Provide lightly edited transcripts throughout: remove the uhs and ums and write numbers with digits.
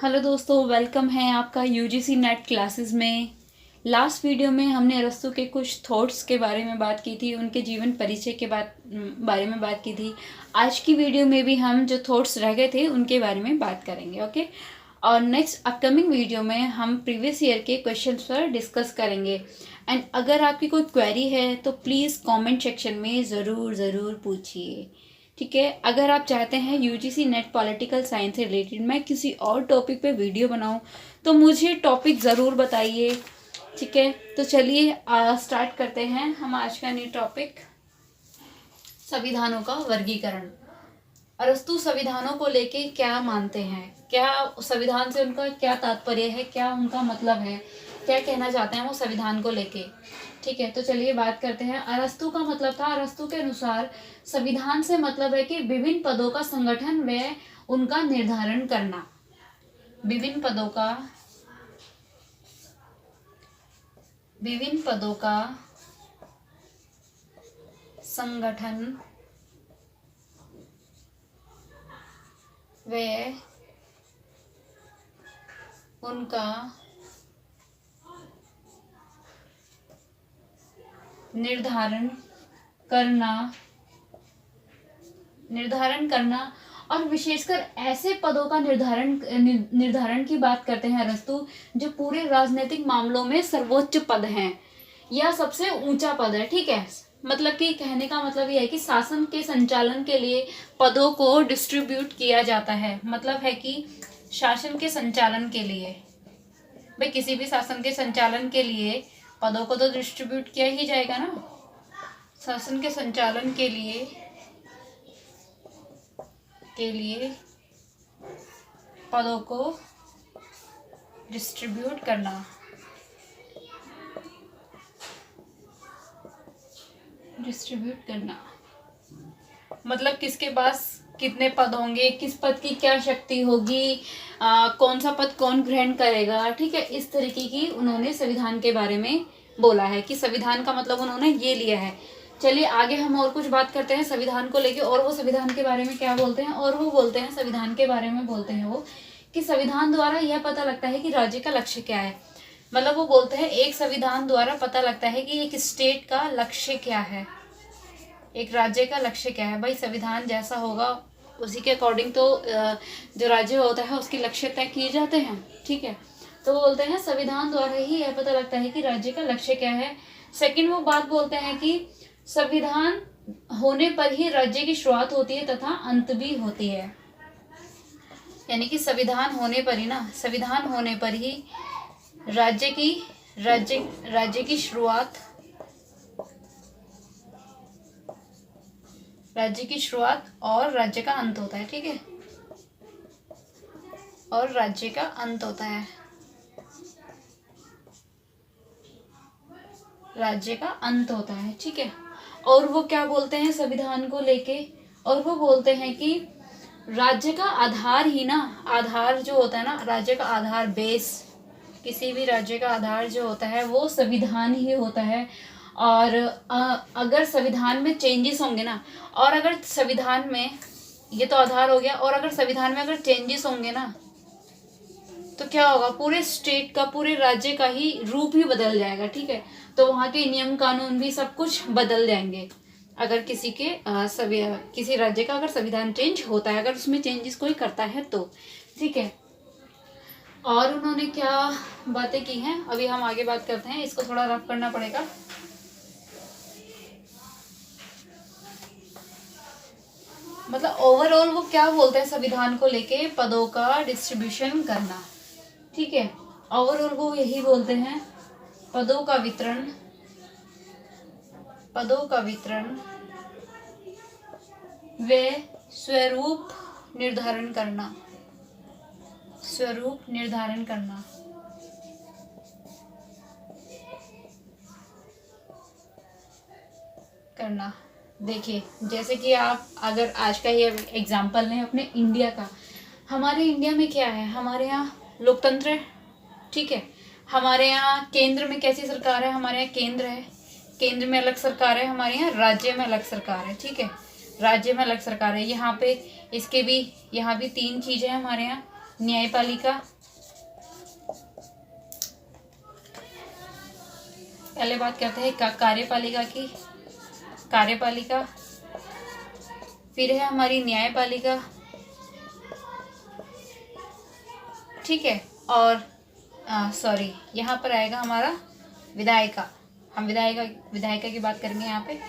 Hello दोस्तों, welcome है आपका यूजीसी नेट क्लासेस में। लास्ट वीडियो में हमने अरस्तु के कुछ थॉट्स के बारे में बात की थी, उनके जीवन परिचय के बारे में बात की थी। आज की वीडियो में भी हम जो थॉट्स रह गए थे उनके बारे में बात करेंगे, ओके। और नेक्स्ट अपकमिंग वीडियो में हम प्रीवियस ईयर के क्वेश्चंस पर डिस्कस करेंगे। एंड अगर आपकी कोई क्वेरी है तो प्लीज़ कमेंट सेक्शन में ज़रूर पूछिए, ठीक है। अगर आप चाहते हैं यूजीसी नेट पॉलिटिकल साइंस से रिलेटेड मैं किसी और टॉपिक पे वीडियो बनाऊं तो मुझे टॉपिक ज़रूर बताइए, ठीक है। तो चलिए स्टार्ट करते हैं हम आज का न्यू टॉपिक, संविधानों का वर्गीकरण। अरस्तु संविधानों को लेके क्या मानते हैं, क्या संविधान से उनका क्या तात्पर्य है, क्या उनका मतलब है, क्या कहना चाहते हैं वो संविधान को लेके, ठीक है। तो चलिए बात करते हैं। अरस्तु का मतलब था, अरस्तु के अनुसार संविधान से मतलब है कि विभिन्न पदों का संगठन व उनका निर्धारण करना। विभिन्न पदों का संगठन व उनका निर्धारण करना और विशेषकर ऐसे पदों का निर्धारण की बात करते हैं अरस्तु जो पूरे राजनीतिक मामलों में सर्वोच्च पद हैं या सबसे ऊंचा पद है, ठीक है। मतलब कि कहने का मतलब यह है कि शासन के संचालन के लिए पदों को डिस्ट्रीब्यूट किया जाता है। मतलब है कि शासन के संचालन के लिए, भाई किसी भी शासन के संचालन के लिए पदों को तो डिस्ट्रीब्यूट किया ही जाएगा ना। शासन के संचालन के लिए पदों को डिस्ट्रीब्यूट करना मतलब किसके पास कितने पद होंगे, किस पद की क्या शक्ति होगी, कौन सा पद कौन ग्रहण करेगा, ठीक है। इस तरीके की उन्होंने संविधान के बारे में बोला है कि संविधान का मतलब उन्होंने ये लिया है। चलिए आगे हम और कुछ बात करते हैं संविधान को लेके, और वो संविधान के बारे में क्या बोलते हैं। और वो बोलते हैं संविधान के बारे में बोलते हैं वो कि संविधान द्वारा यह पता लगता है कि राज्य का लक्ष्य क्या है। मतलब वो बोलते हैं एक संविधान द्वारा पता लगता है कि एक स्टेट का लक्ष्य क्या है, एक राज्य का लक्ष्य क्या है। भाई संविधान जैसा होगा उसी के अकॉर्डिंग तो जो राज्य होता है उसके लक्ष्य तय किए जाते हैं, ठीक है। तो बोलते हैं संविधान द्वारा ही यह पता लगता है कि राज्य का लक्ष्य क्या है। सेकंड वो बात बोलते हैं कि संविधान होने पर ही राज्य की शुरुआत होती है तथा अंत भी होती है। यानी कि संविधान होने पर ही राज्य की शुरुआत और राज्य का अंत होता है, ठीक है। और राज्य का अंत होता है, ठीक है। और वो क्या बोलते हैं संविधान को लेके, और वो बोलते हैं कि राज्य का आधार ही ना, आधार जो होता है ना, राज्य का आधार बेस, किसी भी राज्य का आधार जो होता है वो संविधान ही होता है। और अगर संविधान में चेंजेस होंगे ना, और अगर संविधान में, ये तो आधार हो गया, और अगर संविधान में अगर चेंजेस होंगे ना तो क्या होगा, पूरे स्टेट का, पूरे राज्य का ही रूप ही बदल जाएगा, ठीक है। तो वहाँ के नियम कानून भी सब कुछ बदल जाएंगे अगर किसी राज्य का अगर संविधान चेंज होता है, अगर उसमें चेंजेस कोई करता है तो, ठीक है। और उन्होंने क्या बातें की हैं अभी हम आगे बात करते हैं, इसको थोड़ा रफ करना पड़ेगा। मतलब ओवरऑल वो क्या बोलते हैं संविधान को लेके, पदों का डिस्ट्रीब्यूशन करना, ठीक है। ओवरऑल वो यही बोलते हैं, पदों का वितरण व स्वरूप निर्धारण करना। देखिए जैसे कि आप अगर आज का ये एग्जाम्पल लें अपने इंडिया का, हमारे इंडिया में क्या है, हमारे यहाँ लोकतंत्र है, ठीक है। हमारे यहाँ केंद्र में कैसी सरकार है, हमारे यहाँ केंद्र है, केंद्र में अलग सरकार है, हमारे यहाँ राज्य में अलग सरकार है, ठीक है। राज्य में अलग सरकार है। यहाँ पे यहाँ भी 3 चीज़ें हैं हमारे यहाँ, न्यायपालिका, पहले बात करते हैं कार्यपालिका की। कार्यपालिका, फिर है हमारी न्यायपालिका, ठीक है। और सॉरी, यहाँ पर आएगा हमारा विधायिका। हम विधायिका की बात करेंगे यहाँ पे,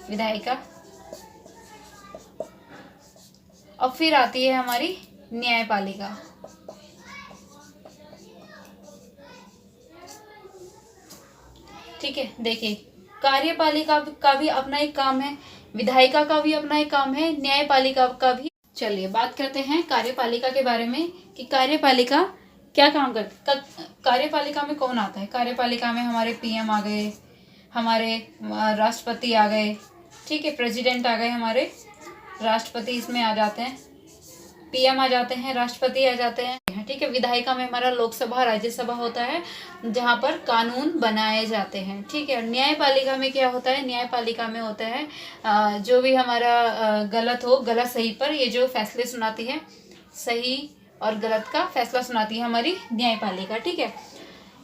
विधायिका। और फिर आती है हमारी न्यायपालिका। ठीक है, देखिए कार्यपालिका का भी अपना एक काम है, विधायिका का भी अपना एक काम है, न्यायपालिका का भी। चलिए बात करते हैं कार्यपालिका के बारे में कि कार्यपालिका क्या काम करती है। कार्यपालिका में कौन आता है? कार्यपालिका में हमारे पीएम आ गए, हमारे राष्ट्रपति आ गए, ठीक है, प्रेसिडेंट आ गए, हमारे राष्ट्रपति इसमें आ जाते हैं, पीएम आ जाते हैं, राष्ट्रपति आ जाते हैं, ठीक है। विधायिका में हमारा लोकसभा राज्यसभा होता है जहाँ पर कानून बनाए जाते हैं, ठीक है। न्यायपालिका में क्या होता है? न्यायपालिका में होता है जो भी हमारा गलत हो, गलत सही पर ये जो फैसले सुनाती है, सही और गलत का फैसला सुनाती है हमारी न्यायपालिका, ठीक है।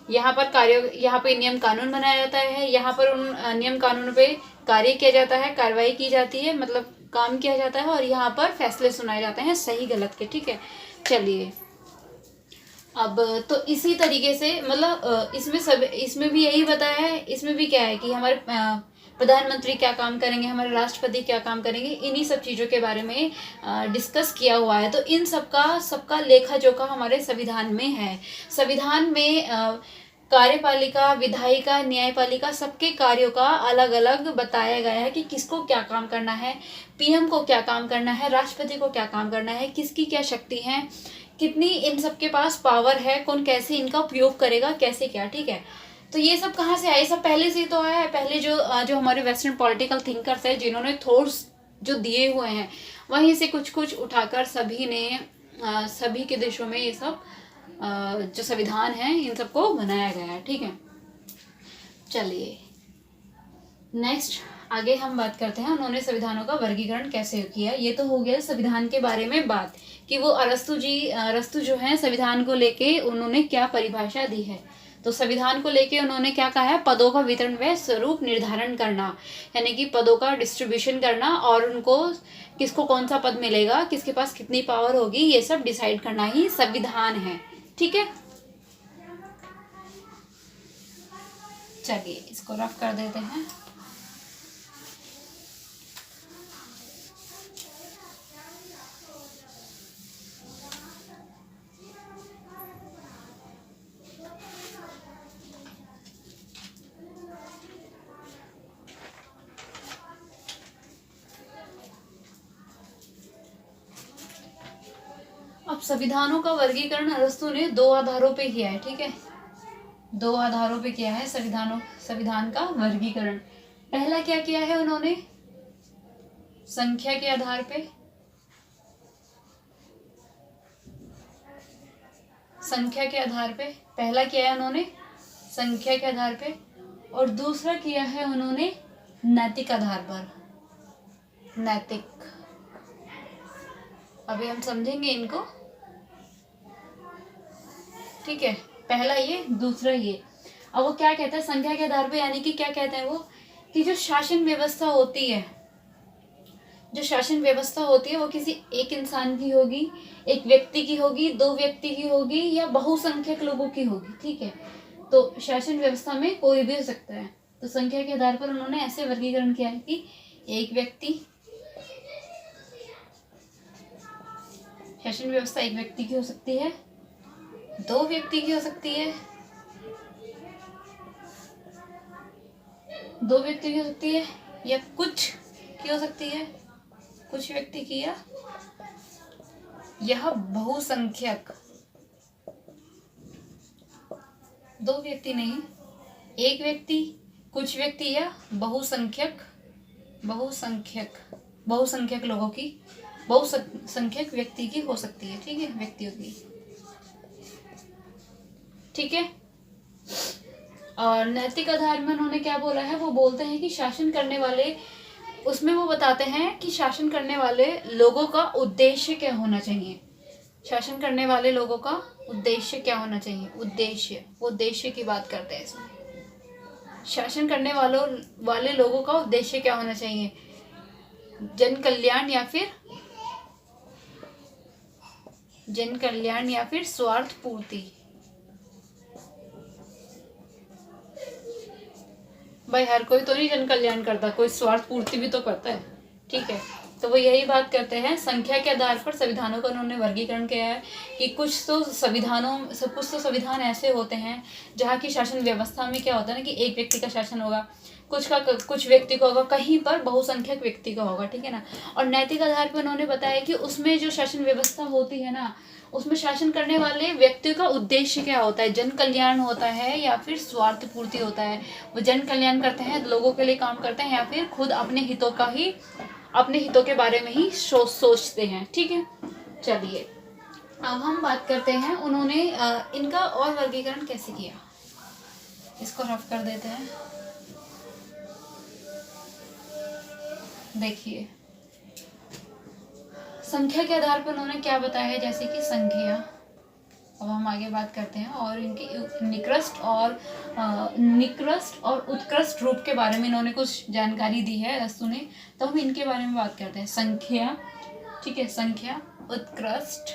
यहाँ पे नियम कानून बनाया जाता है, यहाँ पर उन नियम कानून पे कार्य किया जाता है, कार्रवाई की जाती है, मतलब काम किया जाता है, और यहाँ पर फैसले सुनाए जाते हैं सही गलत के, ठीक है। चलिए अब तो इसी तरीके से मतलब इसमें भी यही बताया है, इसमें भी क्या है कि हमारे प्रधानमंत्री क्या काम करेंगे, हमारे राष्ट्रपति क्या काम करेंगे, इन्हीं सब चीज़ों के बारे में डिस्कस किया हुआ है। तो इन सबका लेखा जोखा हमारे संविधान में है। संविधान में कार्यपालिका, विधायिका, न्यायपालिका सबके कार्यों का अलग अलग बताया गया है कि किसको क्या काम करना है, पीएम को क्या काम करना है, राष्ट्रपति को क्या काम करना है, किसकी क्या शक्ति है, कितनी इन सबके पास पावर है, कौन कैसे इनका उपयोग करेगा, कैसे क्या, ठीक है। तो ये सब कहाँ से आए? सब पहले से ही तो आया है। पहले जो हमारे वेस्टर्न पॉलिटिकल थिंकर्स है, जिन्होंने थॉट्स जो दिए हुए हैं, वहीं से कुछ कुछ उठाकर सभी के देशों में ये सब जो संविधान है इन सबको बनाया गया है, ठीक है। चलिए नेक्स्ट आगे हम बात करते हैं उन्होंने संविधानों का वर्गीकरण कैसे किया। ये तो हो गया संविधान के बारे में बात कि वो अरस्तु जो है संविधान को लेके उन्होंने क्या परिभाषा दी है। तो संविधान को लेके उन्होंने क्या कहा है? पदों का वितरण व स्वरूप निर्धारण करना, यानी कि पदों का डिस्ट्रीब्यूशन करना और उनको किसको कौन सा पद मिलेगा, किसके पास कितनी पावर होगी, ये सब डिसाइड करना ही संविधान है, ठीक है। चलिए इसको रफ कर देते हैं। अब संविधानों का वर्गीकरण अरस्तु ने 2 आधारों पे किया है, ठीक है। 2 आधारों पे किया है संविधान का वर्गीकरण। पहला क्या किया है उन्होंने? संख्या के आधार पे, संख्या के आधार पे पहला किया है उन्होंने संख्या के आधार पे, और दूसरा किया है उन्होंने नैतिक आधार पर। नैतिक, अभी हम समझेंगे इनको, ठीक है। पहला ये, दूसरा ये। अब वो क्या कहता है संख्या के आधार पे, यानी कि क्या कहते हैं वो कि जो शासन व्यवस्था होती है, जो शासन व्यवस्था होती है वो किसी एक इंसान की होगी, एक व्यक्ति की होगी, 2 व्यक्ति की होगी, या बहुसंख्यक लोगों की होगी, ठीक है। तो शासन व्यवस्था में कोई भी हो सकता है। तो संख्या के आधार पर उन्होंने ऐसे वर्गीकरण किया है कि एक व्यक्ति, शासन व्यवस्था एक व्यक्ति की हो सकती है, 2 व्यक्ति की हो सकती है, 2 व्यक्ति की हो सकती है, या कुछ की हो सकती है, कुछ व्यक्ति की, या यह बहुसंख्यक, 2 व्यक्ति नहीं, 1 व्यक्ति, कुछ व्यक्ति, या बहुसंख्यक लोगों की, बहुसंख्यक व्यक्ति की हो सकती है, ठीक है, व्यक्तियों की, ठीक है। और नैतिक आधार में उन्होंने क्या बोला है? वो बोलते हैं कि शासन करने वाले, उसमें वो बताते हैं कि शासन करने वाले लोगों का उद्देश्य क्या होना चाहिए। शासन करने वाले लोगों का उद्देश्य क्या होना चाहिए? उद्देश्य की बात करते हैं इसमें। शासन करने वाले लोगों का उद्देश्य क्या होना चाहिए? जन कल्याण या फिर स्वार्थ पूर्ति। भाई हर कोई तो नहीं जन कल्याण करता, कोई स्वार्थ पूर्ति भी तो करता है, ठीक है। तो वो यही बात करते हैं, संख्या के आधार पर संविधानों का उन्होंने वर्गीकरण किया है कि कुछ तो संविधान ऐसे होते हैं जहाँ की शासन व्यवस्था में क्या होता है ना कि एक व्यक्ति का शासन होगा, कुछ व्यक्ति का होगा, कहीं पर बहुसंख्यक व्यक्ति का होगा, ठीक है ना। और नैतिक आधार पर उन्होंने बताया कि उसमें जो शासन व्यवस्था होती है ना, उसमें शासन करने वाले व्यक्ति का उद्देश्य क्या होता है, जन कल्याण होता है या फिर स्वार्थ पूर्ति होता है। वो जन कल्याण करते हैं, लोगों के लिए काम करते हैं, या फिर खुद अपने हितों के बारे में ही सोचते हैं, ठीक है। चलिए अब हम बात करते हैं उन्होंने इनका और वर्गीकरण कैसे किया, इसको रफ कर देते हैं। देखिए संख्या के आधार पर उन्होंने क्या बताया है, जैसे कि संख्या। अब हम आगे बात करते हैं और इनकी निकृष्ट और उत्कृष्ट रूप के बारे में इन्होंने कुछ जानकारी दी है अस्तु ने, तो हम इनके बारे में बात करते हैं। संख्या, ठीक है, संख्या, उत्कृष्ट,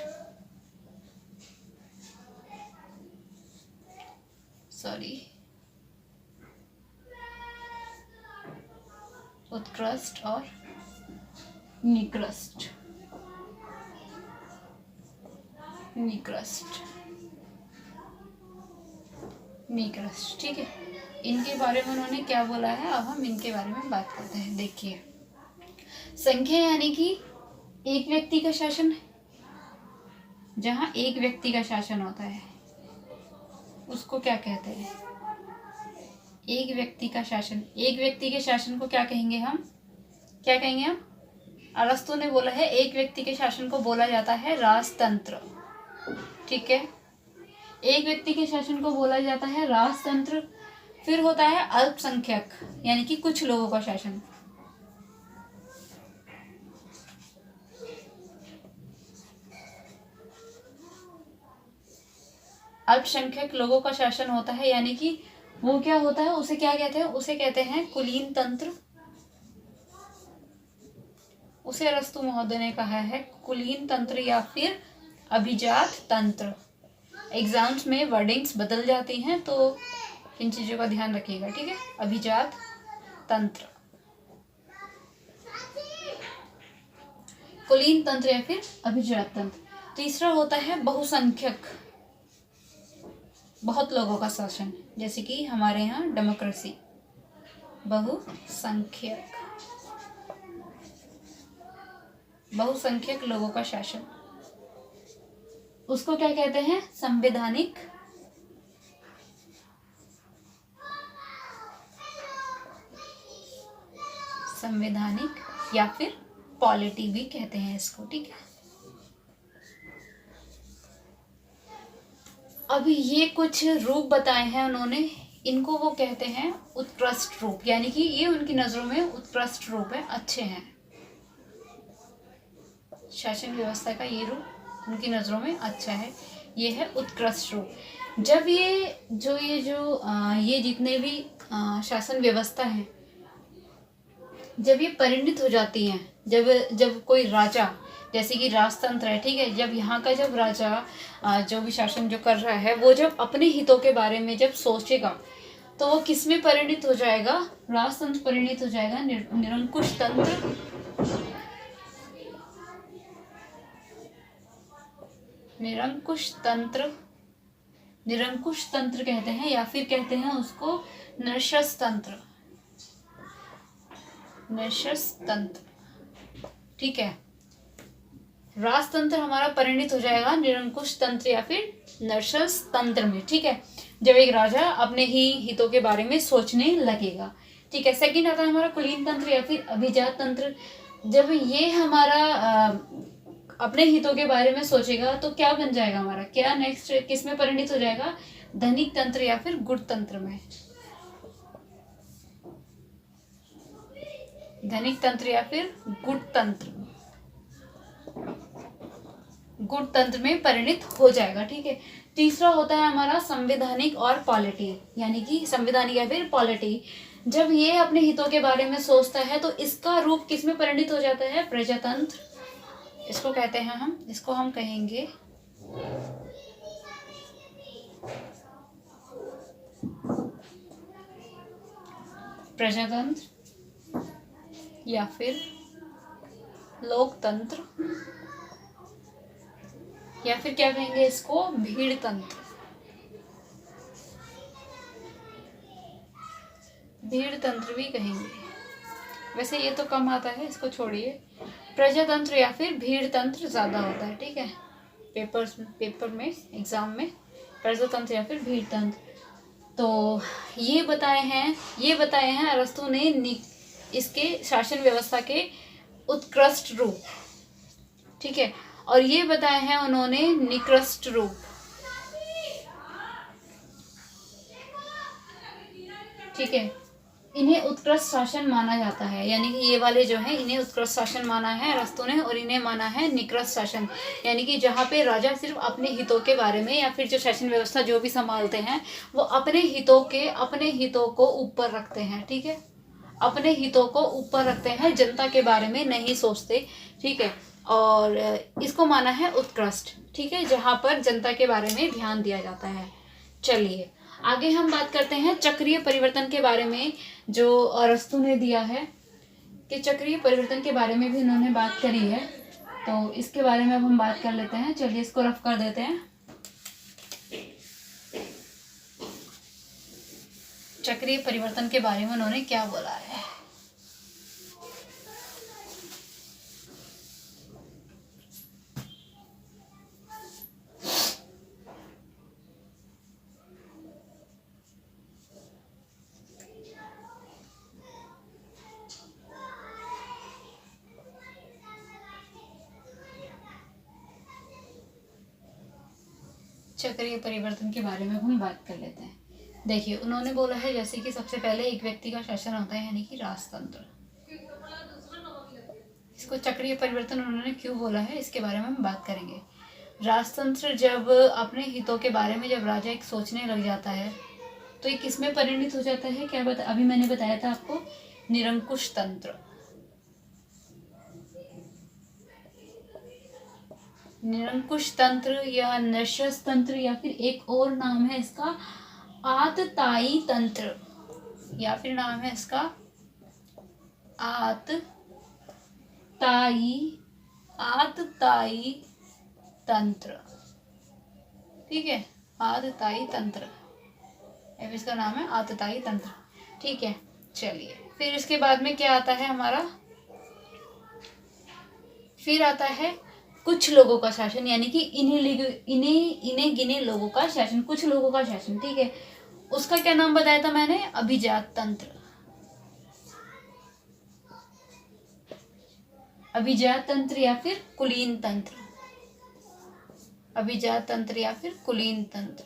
उत्कृष्ट और निकृष्ट। ठीक है, इनके बारे में उन्होंने क्या बोला है, अब हम इनके बारे में बात करते हैं। देखिए संख्या यानी कि एक व्यक्ति का शासन, जहां एक व्यक्ति का शासन होता है उसको क्या कहते हैं? एक व्यक्ति का शासन। एक व्यक्ति के शासन को क्या कहेंगे हम? अरस्तु ने बोला है एक व्यक्ति के शासन को बोला जाता है राजतंत्र, ठीक है। एक व्यक्ति के शासन को बोला जाता है राजतंत्र। फिर होता है अल्पसंख्यक, यानी कि कुछ लोगों का शासन। अल्पसंख्यक लोगों का शासन होता है, यानी कि वो क्या होता है, उसे क्या कहते हैं? उसे कहते हैं कुलीन तंत्र। उसे अरस्तु महोदय ने कहा है कुलीन तंत्र या फिर अभिजात तंत्र। एग्जाम्स में वर्डिंग्स बदल जाती हैं तो इन चीजों का ध्यान रखिएगा, ठीक है। अभिजात तंत्र, कुलीन तंत्र या फिर अभिजात तंत्र। तीसरा होता है बहुसंख्यक, बहुत लोगों का शासन, जैसे कि हमारे यहाँ डेमोक्रेसी। बहुसंख्यक लोगों का शासन, उसको क्या कहते हैं? संवैधानिक या फिर पॉलिटी भी कहते हैं इसको, ठीक है। अभी ये कुछ रूप बताए हैं उन्होंने, इनको वो कहते हैं उत्कृष्ट रूप, यानी कि ये उनकी नजरों में उत्कृष्ट रूप है, अच्छे हैं। शासन व्यवस्था का ये रूप उनकी नजरों में अच्छा है, ये है उत्कृष्ट रूप। जब ये जितने भी शासन व्यवस्था है, जब ये परिणित हो जाती हैं, जब कोई राजा, जैसे कि राजतंत्र है, ठीक है, जब यहाँ का जब राजा जो भी शासन जो कर रहा है, वो जब अपने हितों के बारे में जब सोचेगा तो वो किस में परिणित हो जाएगा? राजतंत्र परिणित हो जाएगा, निरंकुश तंत्र। निरंकुश तंत्र कहते हैं, या फिर कहते हैं उसको नृशंस तंत्र, ठीक है। राजतंत्र हमारा परिणित हो जाएगा निरंकुश तंत्र या फिर नृशंस तंत्र में, ठीक है, जब एक राजा अपने ही हितों के बारे में सोचने लगेगा, ठीक है। सेकंड आता है हमारा कुलीन तंत्र या फिर अभिजात तंत्र। जब ये हमारा अपने हितों के बारे में सोचेगा तो क्या बन जाएगा हमारा, क्या नेक्स्ट किस में परिणित हो जाएगा? धनिक तंत्र या फिर गुट तंत्र में। धनिक तंत्र या फिर गुट तंत्र। गुटतंत्र में परिणित हो जाएगा। ठीक है। तीसरा होता है हमारा संवैधानिक और पॉलिटी, यानी कि संवैधानिक या फिर पॉलिटी। जब ये अपने हितों के बारे में सोचता है तो इसका रूप किस में परिणित हो जाता है? प्रजातंत्र, इसको कहते हैं हम, इसको हम कहेंगे प्रजातंत्र या फिर लोकतंत्र, या फिर क्या कहेंगे इसको? भीड़ तंत्र। भीड़ तंत्र भी कहेंगे, वैसे ये तो कम आता है, इसको छोड़िए। प्रजातंत्र या फिर भीड़ तंत्र ज्यादा होता है। ठीक है, पेपर में एग्जाम में प्रजातंत्र या फिर भीड़ तंत्र। तो ये बताए हैं अरस्तु ने इसके शासन व्यवस्था के उत्कृष्ट रूप। ठीक है, और ये बताए हैं उन्होंने निकृष्ट रूप। ठीक है, इन्हें उत्कृष्ट शासन माना जाता है, यानी कि ये वाले जो है इन्हें उत्कृष्ट शासन माना है अरस्तु ने, और इन्हें माना है निकृष्ट शासन, यानी कि जहाँ पे राजा सिर्फ अपने हितों के बारे में या फिर जो शासन व्यवस्था जो भी संभालते हैं वो अपने हितों को ऊपर रखते हैं। ठीक है, अपने हितों को ऊपर रखते हैं, जनता के बारे में नहीं सोचते। ठीक है, और इसको माना है उत्कृष्ट। ठीक है, जहाँ पर जनता के बारे में ध्यान दिया जाता है। चलिए आगे हम बात करते हैं चक्रीय परिवर्तन के बारे में, जो अरस्तु ने दिया है कि चक्रीय परिवर्तन के बारे में भी उन्होंने बात करी है। तो इसके बारे में अब हम बात कर लेते हैं। चलिए इसको रफ कर देते हैं। चक्रीय परिवर्तन के बारे में उन्होंने क्या बोला है? चक्रीय परिवर्तन के बारे में हम बात कर लेते हैं। देखिए उन्होंने बोला है जैसे कि सबसे पहले एक व्यक्ति का शासन होता है, यानी कि राजतंत्र। इसको चक्रीय परिवर्तन उन्होंने क्यों बोला है इसके बारे में हम बात करेंगे। राजतंत्र जब अपने हितों के बारे में जब राजा एक सोचने लग जाता है तो ये किस में परिणित हो जाता है? अभी मैंने बताया था आपको, निरंकुश तंत्र। निरंकुश तंत्र या नैशस तंत्र, या फिर एक और नाम है इसका आतताई तंत्र, या फिर नाम है इसका आतताई तंत्र। ठीक है, आतताई तंत्र, अब इसका नाम है आतताई तंत्र। ठीक है, चलिए फिर इसके बाद में क्या आता है हमारा? फिर आता है कुछ लोगों का शासन, यानी कि इन्हें गिने लोगों का शासन, कुछ लोगों का शासन। ठीक है, उसका क्या नाम बताया था मैंने? अभिजात तंत्र। अभिजात तंत्र या फिर कुलीन तंत्र। अभिजात तंत्र या फिर कुलीन तंत्र।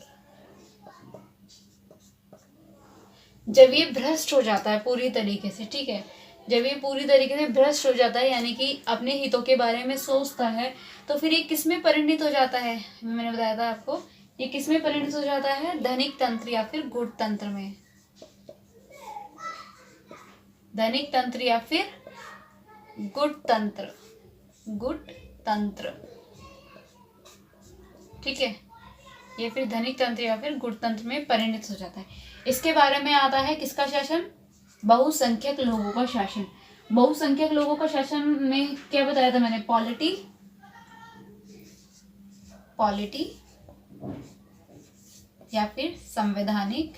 जब ये भ्रष्ट हो जाता है पूरी तरीके से, ठीक है, जब ये पूरी तरीके से भ्रष्ट हो जाता है, यानी कि अपने हितों के बारे में सोचता है, तो फिर ये किस में परिणित हो जाता है? मैंने बताया था आपको, ये किस में परिणित हो जाता है? धनिक तंत्र या फिर गुट तंत्र में। धनिक तंत्र या फिर गुट तंत्र। गुट तंत्र, ठीक है, ये फिर धनिक तंत्र या फिर गुट तंत्र में परिणित हो जाता है। इसके बारे में आता है किसका शासन? बहुसंख्यक लोगों का शासन। बहुसंख्यक लोगों का शासन में क्या बताया था मैंने? पॉलिटी या फिर संवैधानिक,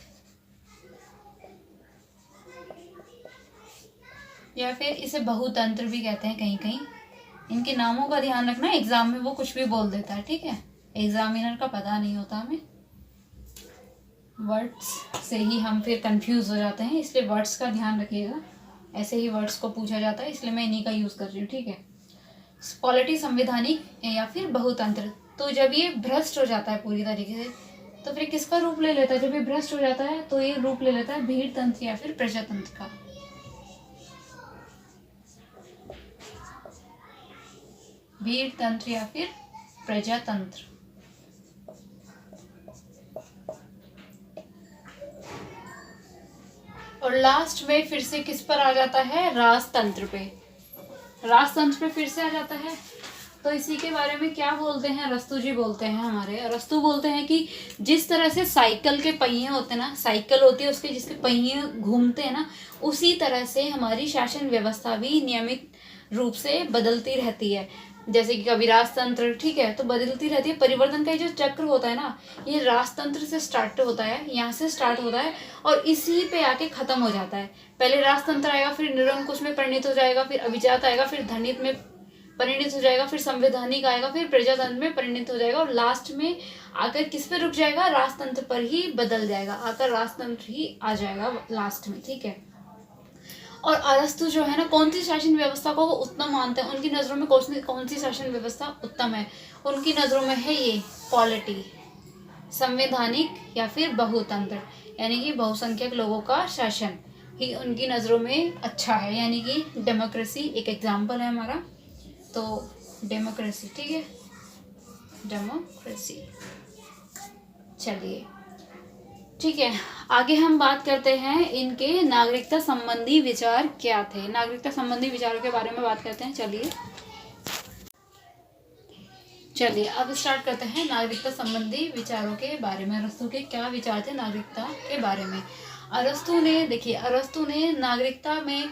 या फिर इसे बहुतंत्र भी कहते हैं कहीं कहीं। इनके नामों का ध्यान रखना, एग्जाम में वो कुछ भी बोल देता है। ठीक है, एग्जामिनर का पता नहीं होता हमें, वर्ड्स से ही हम फिर कंफ्यूज हो जाते हैं, इसलिए वर्ड्स का ध्यान रखिएगा। ऐसे ही वर्ड्स को पूछा जाता है, इसलिए मैं इन्हीं का यूज कर रही हूँ। ठीक है, पॉलिटी, संवैधानिक या फिर बहुतंत्र। तो जब ये भ्रष्ट हो जाता है पूरी तरीके से, तो फिर किसका रूप ले लेता है? जब ये भ्रष्ट हो जाता है तो ये रूप ले लेता है भीड़ तंत्र या फिर प्रजातंत्र का। भीड़ तंत्र या फिर प्रजातंत्र। और लास्ट में फिर से किस पर आ जाता है, राजतंत्र पे। राजतंत्र पे फिर से आ जाता है। तो इसी के बारे में क्या बोलते हैं, अरस्तु जी बोलते हैं, हमारे अरस्तु बोलते हैं कि जिस तरह से साइकिल के पहिए होते हैं ना, साइकिल होती है उसके जिसके पहिए घूमते हैं ना, उसी तरह से हमारी शासन व्यवस्था भी नियमित रूप से बदलती रहती है। जैसे कि कभी राजतंत्र, ठीक है, तो बदलती रहती है। परिवर्तन का जो चक्र होता है ना, ये राजतंत्र से स्टार्ट होता है, यहाँ से स्टार्ट होता है और इसी पे आके खत्म हो जाता है। पहले राजतंत्र आएगा, फिर निरंकुश में परिणित हो जाएगा, फिर अभिजात आएगा, फिर धनिक में परिणित हो जाएगा, फिर संवैधानिक आएगा, फिर प्रजातंत्र में परिणित हो जाएगा और लास्ट में आकर किस पे रुक जाएगा, राजतंत्र पर ही बदल जाएगा, आकर राजतंत्र ही आ जाएगा लास्ट में, ठीक है। और अरस्तु जो है ना, कौन सी शासन व्यवस्था को वो उत्तम मानते हैं, उनकी नज़रों में कौन सी शासन व्यवस्था उत्तम है, उनकी नज़रों में है ये पॉलिटी, संवैधानिक या फिर बहुतंत्र, यानी कि बहुसंख्यक लोगों का शासन ही उनकी नज़रों में अच्छा है, यानी कि डेमोक्रेसी एक एग्जाम्पल है हमारा। तो डेमोक्रेसी, ठीक है, डेमोक्रेसी। चलिए ठीक है, आगे हम बात करते हैं इनके नागरिकता संबंधी विचार क्या थे। नागरिकता संबंधी विचारों के बारे में बात करते हैं। चलिए अब स्टार्ट करते हैं नागरिकता संबंधी विचारों के बारे में। अरस्तु के क्या विचार थे नागरिकता के बारे में। अरस्तु ने, देखिए, अरस्तु ने नागरिकता में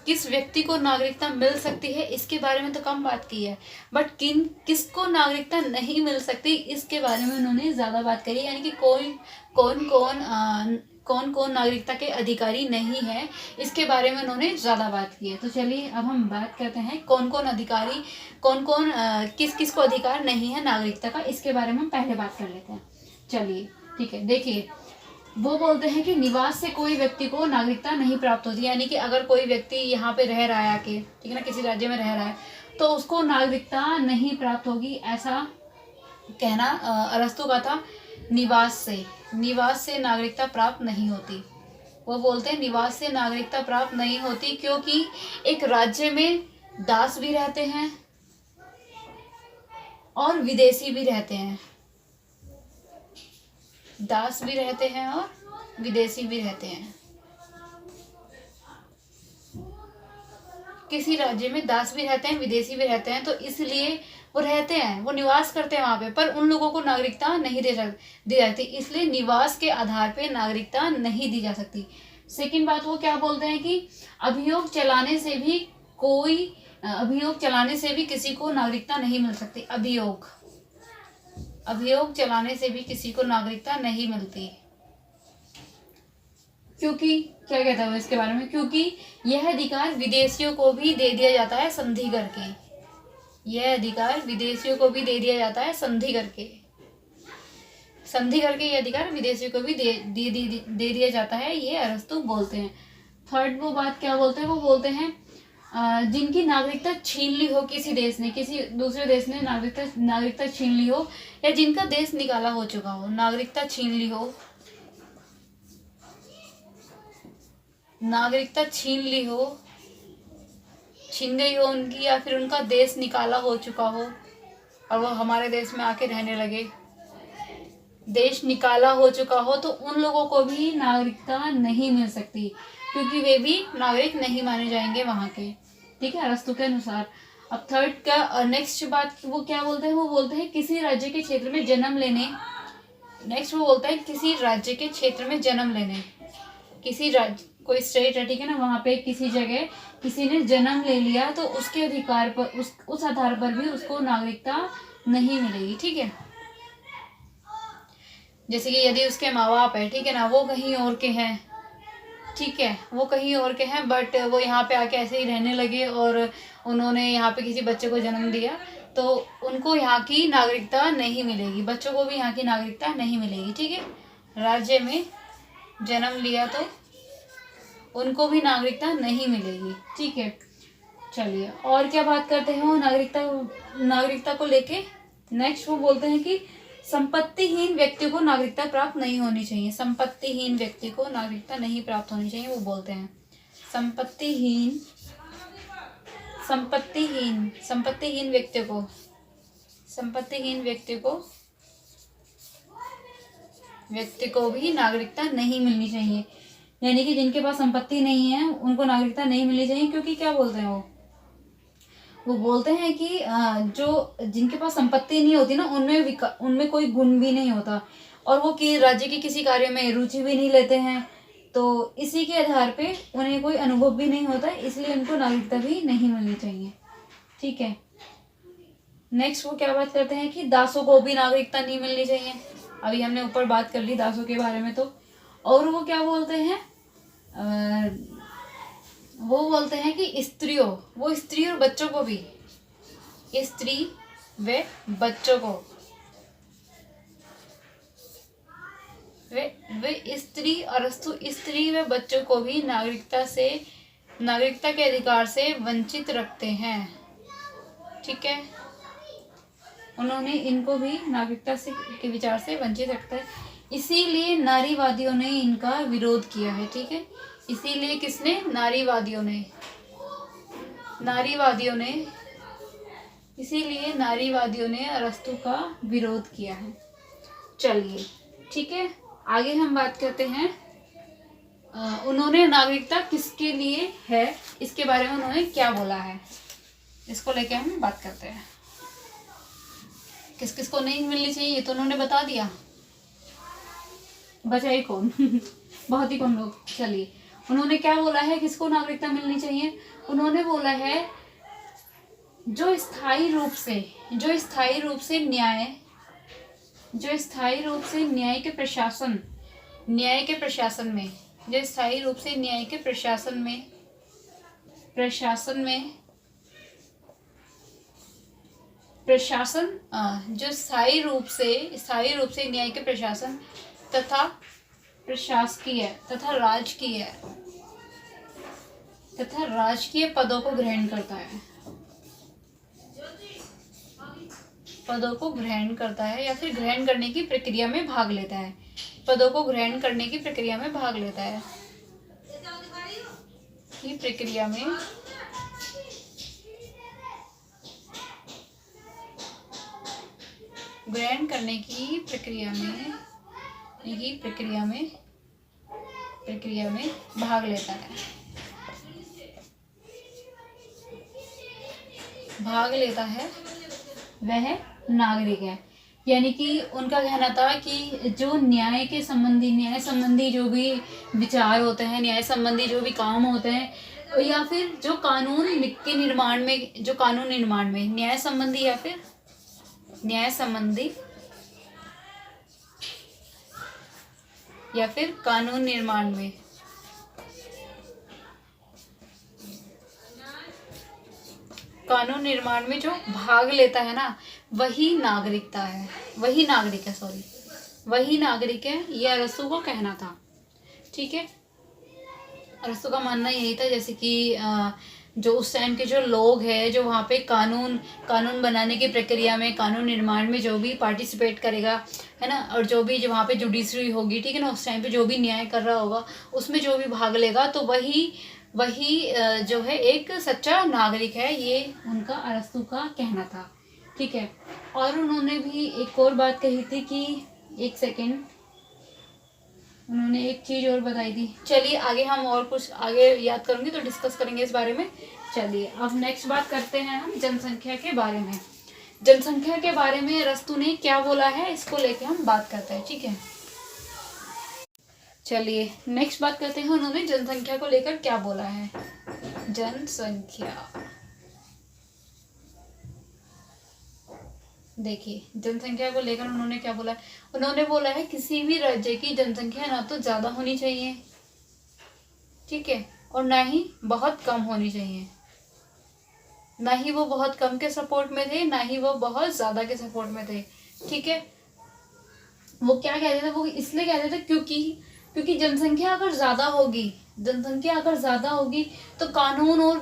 किस व्यक्ति को नागरिकता मिल सकती है इसके बारे में तो कम बात की है, बट किसको नागरिकता नहीं मिल सकती इसके बारे में उन्होंने ज़्यादा बात करी, यानी कि कौन कौन नागरिकता के अधिकारी नहीं है इसके बारे में उन्होंने ज़्यादा बात की है। तो चलिए अब हम बात करते हैं कौन कौन अधिकारी, किस किस को अधिकार नहीं है नागरिकता का, इसके बारे में हम पहले बात कर लेते हैं। चलिए ठीक है, देखिए वो बोलते हैं कि निवास से कोई व्यक्ति को नागरिकता नहीं प्राप्त होती, यानी कि अगर कोई व्यक्ति यहाँ पे रह रहा है आके, ठीक है ना, किसी राज्य में रह रहा है तो उसको नागरिकता नहीं प्राप्त होगी, ऐसा कहना अरस्तु का था। निवास से नागरिकता प्राप्त नहीं होती। वो बोलते हैं निवास से नागरिकता प्राप्त नहीं होती क्योंकि एक राज्य में दास भी रहते हैं और विदेशी भी रहते हैं, दास भी रहते हैं और विदेशी भी रहते हैं। किसी राज्य में दास भी रहते हैं, विदेशी भी रहते हैं, तो इसलिए वो रहते हैं, वो निवास करते हैं वहां पे, पर उन लोगों को नागरिकता नहीं दी जाती, इसलिए निवास के आधार पे नागरिकता नहीं दी जा सकती। सेकंड बात वो क्या बोलते हैं कि अभियोग चलाने से भी किसी को नागरिकता नहीं मिल सकती। अभियोग चलाने से भी किसी को नागरिकता नहीं मिलती, क्योंकि क्या कहता है इसके बारे में, क्योंकि यह अधिकार विदेशियों को भी दे दिया जाता है संधि करके। यह अधिकार विदेशियों को भी दे दिया जाता है संधि करके ये अधिकार विदेशियों को भी दे दिया जाता है, ये अरस्तु बोलते हैं। थर्ड वो बात क्या बोलते हैं, वो बोलते हैं जिनकी नागरिकता छीन ली हो किसी देश ने, किसी दूसरे देश ने नागरिकता छीन ली हो, या जिनका देश निकाला हो चुका हो, नागरिकता छीन ली हो, छीन गई हो उनकी, या फिर उनका देश निकाला हो चुका हो और वो हमारे देश में आके रहने लगे, देश निकाला हो चुका हो, तो उन लोगों को भी नागरिकता नहीं मिल सकती क्योंकि वे भी नागरिक नहीं माने जाएंगे वहाँ के, ठीक है, अरस्तु के अनुसार। अब थर्ड का नेक्स्ट बात वो क्या बोलते हैं, वो बोलते हैं किसी राज्य के क्षेत्र में जन्म लेने, किसी राज्य के क्षेत्र में जन्म लेने, किसी राज्य, कोई स्टेट है, ठीक है ना, वहाँ पे किसी जगह किसी ने जन्म ले लिया तो उसके अधिकार पर उस आधार पर भी उसको नागरिकता नहीं मिलेगी, ठीक है। जैसे कि यदि उसके माँ बाप है, ठीक है ना, वो कहीं और के हैं, ठीक है, वो कहीं और के हैं, बट वो यहाँ पे आके ऐसे ही रहने लगे और उन्होंने यहाँ पे किसी बच्चे को जन्म दिया, तो उनको यहाँ की नागरिकता नहीं मिलेगी, बच्चों को भी यहाँ की नागरिकता नहीं मिलेगी, ठीक है। राज्य में जन्म लिया तो उनको भी नागरिकता नहीं मिलेगी, ठीक है। चलिए और क्या बात करते हैं वो नागरिकता को लेके। नेक्स्ट वो बोलते हैं कि संपत्तिहीन व्यक्ति को नागरिकता प्राप्त नहीं होनी चाहिए, संपत्तिहीन व्यक्ति को नागरिकता नहीं प्राप्त होनी चाहिए, वो बोलते हैं संपत्तिहीन व्यक्ति को संपत्तिहीन व्यक्ति को भी नागरिकता नहीं मिलनी चाहिए। यानी कि जिनके पास संपत्ति नहीं है उनको नागरिकता नहीं मिलनी चाहिए, क्योंकि क्या बोलते हैं वो बोलते हैं कि जो जिनके पास संपत्ति नहीं होती ना उनमें कोई गुण भी नहीं होता, और वो राज्य के किसी कार्य में रुचि भी नहीं लेते हैं, तो इसी के आधार पे उन्हें कोई अनुभव भी नहीं होता, इसलिए उनको नागरिकता भी नहीं मिलनी चाहिए। ठीक है, नेक्स्ट वो क्या बात करते हैं कि दासों को भी नागरिकता नहीं मिलनी चाहिए। अभी हमने ऊपर बात कर ली दासों के बारे में। तो और वो क्या बोलते हैं, वो बोलते हैं कि स्त्री और बच्चों को भी, स्त्री व बच्चों को, वे स्त्री अरस्तु स्त्री व बच्चों को भी नागरिकता के अधिकार से वंचित रखते हैं। ठीक है, उन्होंने इनको भी नागरिकता से के विचार से वंचित रखता है, इसीलिए नारीवादियों ने इनका विरोध किया है। ठीक है, इसीलिए किसने, नारीवादियों ने अरस्तु का विरोध किया है। चलिए ठीक है, आगे हम बात करते हैं उन्होंने नागरिकता किसके लिए है, इसके बारे में उन्होंने क्या बोला है, इसको लेके हम बात करते हैं। किस किस को नहीं मिलनी चाहिए ये तो उन्होंने बता दिया, बचा ही कौन बहुत ही कम लोग। चलिए, उन्होंने क्या बोला है किसको नागरिकता मिलनी चाहिए, उन्होंने बोला है जो स्थायी रूप से न्याय के प्रशासन न्याय के प्रशासन तथा प्रशासकीय तथा राजकीय पदों को ग्रहण करता है या फिर ग्रहण करने की प्रक्रिया में भाग लेता है। पदों को ग्रहण करने की प्रक्रिया में भाग लेता है, की प्रक्रिया में ग्रहण करने की प्रक्रिया में भाग लेता है, वह नागरिक है। यानी कि उनका कहना था कि जो न्याय संबंधी जो भी विचार होते हैं, न्याय संबंधी जो भी काम होते हैं, या फिर जो कानून निर्माण में न्याय संबंधी या फिर कानून निर्माण में जो भाग लेता है ना, वही नागरिक है, ये अरस्तु को कहना था। ठीक है, अरस्तु का मानना यही था, जैसे कि जो उस टाइम के जो लोग हैं, जो वहाँ पे कानून बनाने की प्रक्रिया में, कानून निर्माण में जो भी पार्टिसिपेट करेगा, है ना, और जो वहाँ पे जुडिशरी होगी, ठीक है ना, उस टाइम पे जो भी न्याय कर रहा होगा, उसमें जो भी भाग लेगा, तो वही जो है एक सच्चा नागरिक है, ये उनका अरस्तु का कहना था। ठीक है, और उन्होंने भी एक और बात कही थी कि उन्होंने एक चीज और बताई थी। चलिए आगे हम और कुछ आगे याद करूंगी तो डिस्कस करेंगे इस बारे में। चलिए अब नेक्स्ट बात करते हैं हम जनसंख्या के बारे में। जनसंख्या के बारे में अरस्तु ने क्या बोला है, इसको लेके हम बात करते हैं। ठीक है, चलिए नेक्स्ट बात करते हैं उन्होंने जनसंख्या को लेकर क्या बोला है। जनसंख्या, देखिए जनसंख्या को लेकर उन्होंने क्या बोला है। उन्होंने बोला है किसी भी राज्य की जनसंख्या ना तो ज्यादा होनी चाहिए, ठीक है, और ना ही बहुत कम होनी चाहिए। ना ही वो बहुत कम के सपोर्ट में थे, ना ही वो बहुत ज्यादा के सपोर्ट में थे। ठीक है, वो क्या कहते थे, वो इसलिए कहते थे क्योंकि जनसंख्या अगर ज्यादा होगी तो कानून और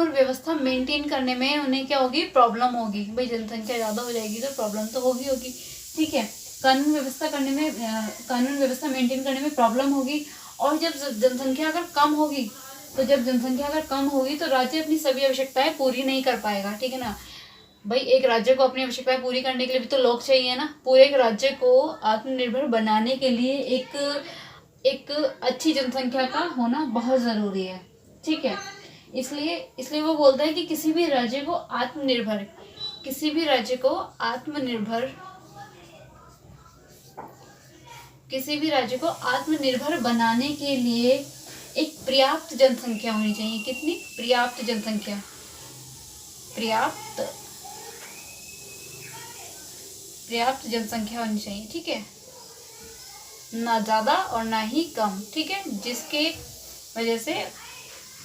व्यवस्था मेंटेन करने में उन्हें क्या होगी, प्रॉब्लम होगी। भाई जनसंख्या ज्यादा हो जाएगी तो प्रॉब्लम तो होगी। ठीक है, कानून व्यवस्था मेंटेन करने में प्रॉब्लम होगी। और जब जनसंख्या अगर कम होगी तो जब जनसंख्या अगर कम होगी तो राज्य अपनी सभी आवश्यकताएं पूरी नहीं कर पाएगा, ठीक है ना। भाई एक राज्य को अपनी आवश्यकताएं पूरी करने के लिए भी तो लोग चाहिए ना। पूरे एक राज्य को आत्मनिर्भर बनाने के लिए एक अच्छी जनसंख्या का होना बहुत ज़रूरी है, ठीक है। इसलिए इसलिए वो बोलता है कि किसी भी राज्य को आत्मनिर्भर बनाने के लिए एक पर्याप्त जनसंख्या होनी चाहिए। कितनी? पर्याप्त जनसंख्या, पर्याप्त जनसंख्या होनी चाहिए, ठीक है। ना ज़्यादा और ना ही कम, ठीक है, जिसके वजह से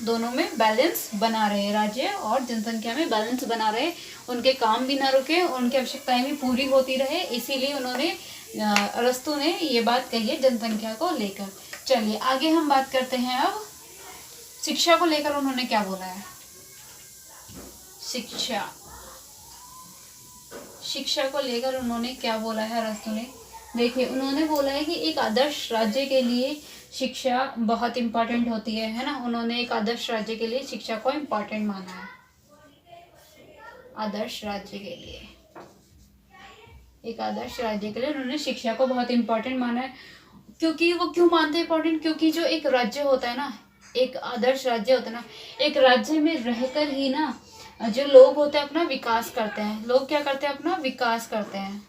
दोनों में बैलेंस बना रहे, राज्य और जनसंख्या में बैलेंस बना रहे, उनके काम भी ना रुके, उनकी आवश्यकताएं भी पूरी होती रहे। इसीलिए उन्होंने अरस्तु ने ये बात कही है जनसंख्या को लेकर। चलिए आगे हम बात करते हैं अब शिक्षा को लेकर उन्होंने क्या बोला है। शिक्षा को लेकर उन्होंने क्या बोला है अरस्तु ने। देखिए उन्होंने बोला है कि एक आदर्श राज्य के लिए शिक्षा बहुत इम्पोर्टेंट होती है ना। उन्होंने एक आदर्श राज्य के लिए शिक्षा को इम्पोर्टेंट माना है। आदर्श राज्य के लिए उन्होंने शिक्षा को बहुत इम्पोर्टेंट माना है। क्योंकि वो क्यों मानते हैं इम्पोर्टेंट? क्योंकि जो एक राज्य होता है ना, एक आदर्श राज्य होता है ना, एक राज्य में रहकर ही ना जो लोग होते हैं अपना विकास करते हैं। लोग क्या करते हैं? अपना विकास करते हैं।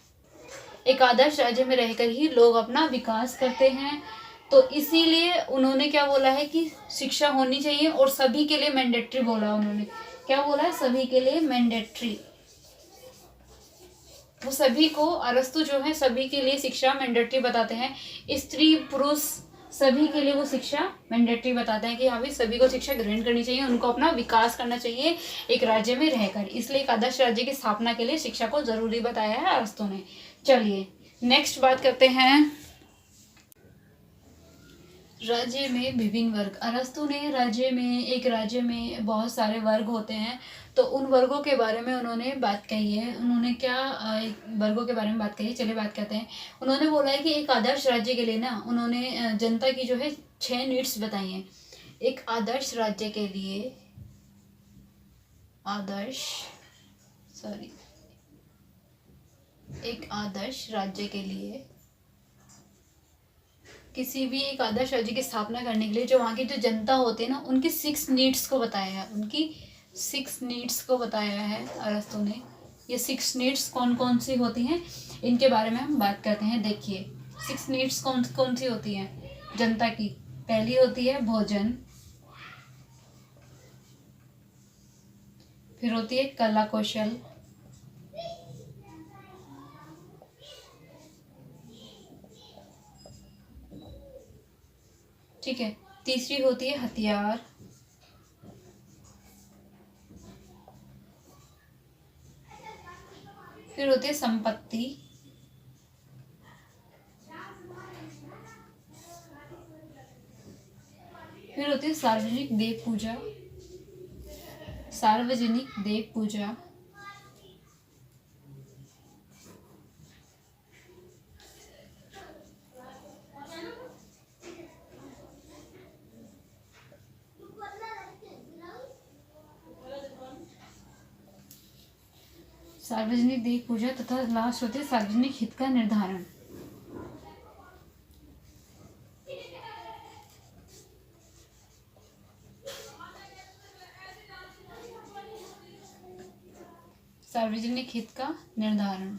एक आदर्श राज्य में रहकर ही लोग अपना विकास करते हैं। तो इसीलिए उन्होंने क्या बोला है कि शिक्षा होनी चाहिए और सभी के लिए मैंडेटरी बोला। उन्होंने क्या बोला है? सभी के लिए मैंडेटरी। वो सभी को, अरस्तु जो है सभी के लिए शिक्षा मैंडेटरी बताते हैं। स्त्री पुरुष सभी के लिए वो शिक्षा मैंडेटरी बताते हैं कि हाँ भाई सभी को शिक्षा ग्रहण करनी चाहिए, उनको अपना विकास करना चाहिए एक राज्य में रहकर। इसलिए एक आदर्श राज्य की स्थापना के लिए शिक्षा को जरूरी बताया है अरस्तु ने। चलिए नेक्स्ट बात करते हैं राज्य में विभिन्न वर्ग। अरस्तु ने एक राज्य में बहुत सारे वर्ग होते हैं, तो उन वर्गों के बारे में उन्होंने बात कही है। उन्होंने क्या वर्गों के बारे में बात कही है, चलिए बात करते हैं। उन्होंने बोला है कि एक आदर्श राज्य के लिए ना उन्होंने जनता की जो है 6 नीड्स बताई हैं। एक आदर्श राज्य के लिए किसी भी एक आदर्श राज्य की स्थापना करने के लिए जो वहाँ की जो जनता होती है ना, उनकी 6 नीड्स को बताया है अरस्तु ने। ये 6 नीड्स कौन कौन सी होती हैं इनके बारे में हम बात करते हैं। देखिए 6 नीड्स कौन कौन सी होती हैं जनता की। पहली होती है भोजन, फिर होती है कला कौशल, ठीक है। तीसरी होती है हथियार, फिर होती है संपत्ति, फिर होती है सार्वजनिक देव पूजा, तथा लास्ट होती है सार्वजनिक हित का निर्धारण। सार्वजनिक हित का निर्धारण।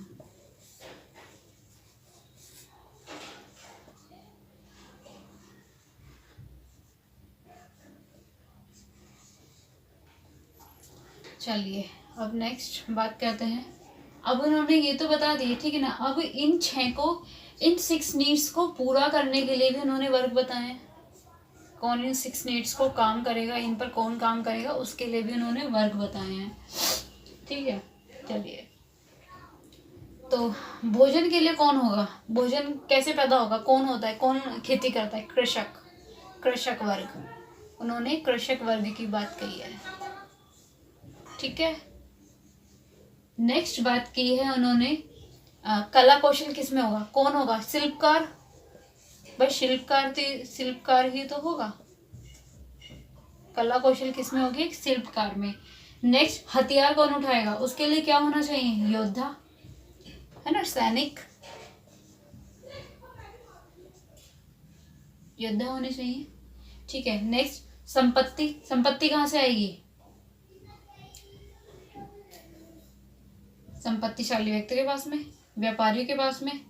चलिए अब नेक्स्ट बात करते हैं। अब उन्होंने ये तो बता दिए, ठीक है ना। अब इन 6 नीड्स को पूरा करने के लिए भी उन्होंने वर्ग बताए हैं। कौन इन 6 नीड्स को काम करेगा, इन पर कौन काम करेगा, उसके लिए भी उन्होंने वर्ग बताए हैं, ठीक है। चलिए तो भोजन के लिए कौन होगा, भोजन कैसे पैदा होगा, कौन होता है, कौन खेती करता है? कृषक वर्ग। उन्होंने कृषक वर्ग की बात कही है, ठीक है। नेक्स्ट बात की है उन्होंने कला कौशल किस में होगा, कौन होगा? शिल्पकार। भाई शिल्पकार ही तो होगा। कला कौशल किस में होगी? शिल्पकार में। नेक्स्ट, हथियार कौन उठाएगा? उसके लिए क्या होना चाहिए? योद्धा, है ना, सैनिक, योद्धा होने चाहिए। ठीक है। नेक्स्ट, संपत्ति। संपत्ति कहाँ से आएगी? संपत्तिशाली व्यक्ति के पास में, व्यापारियों के पास में।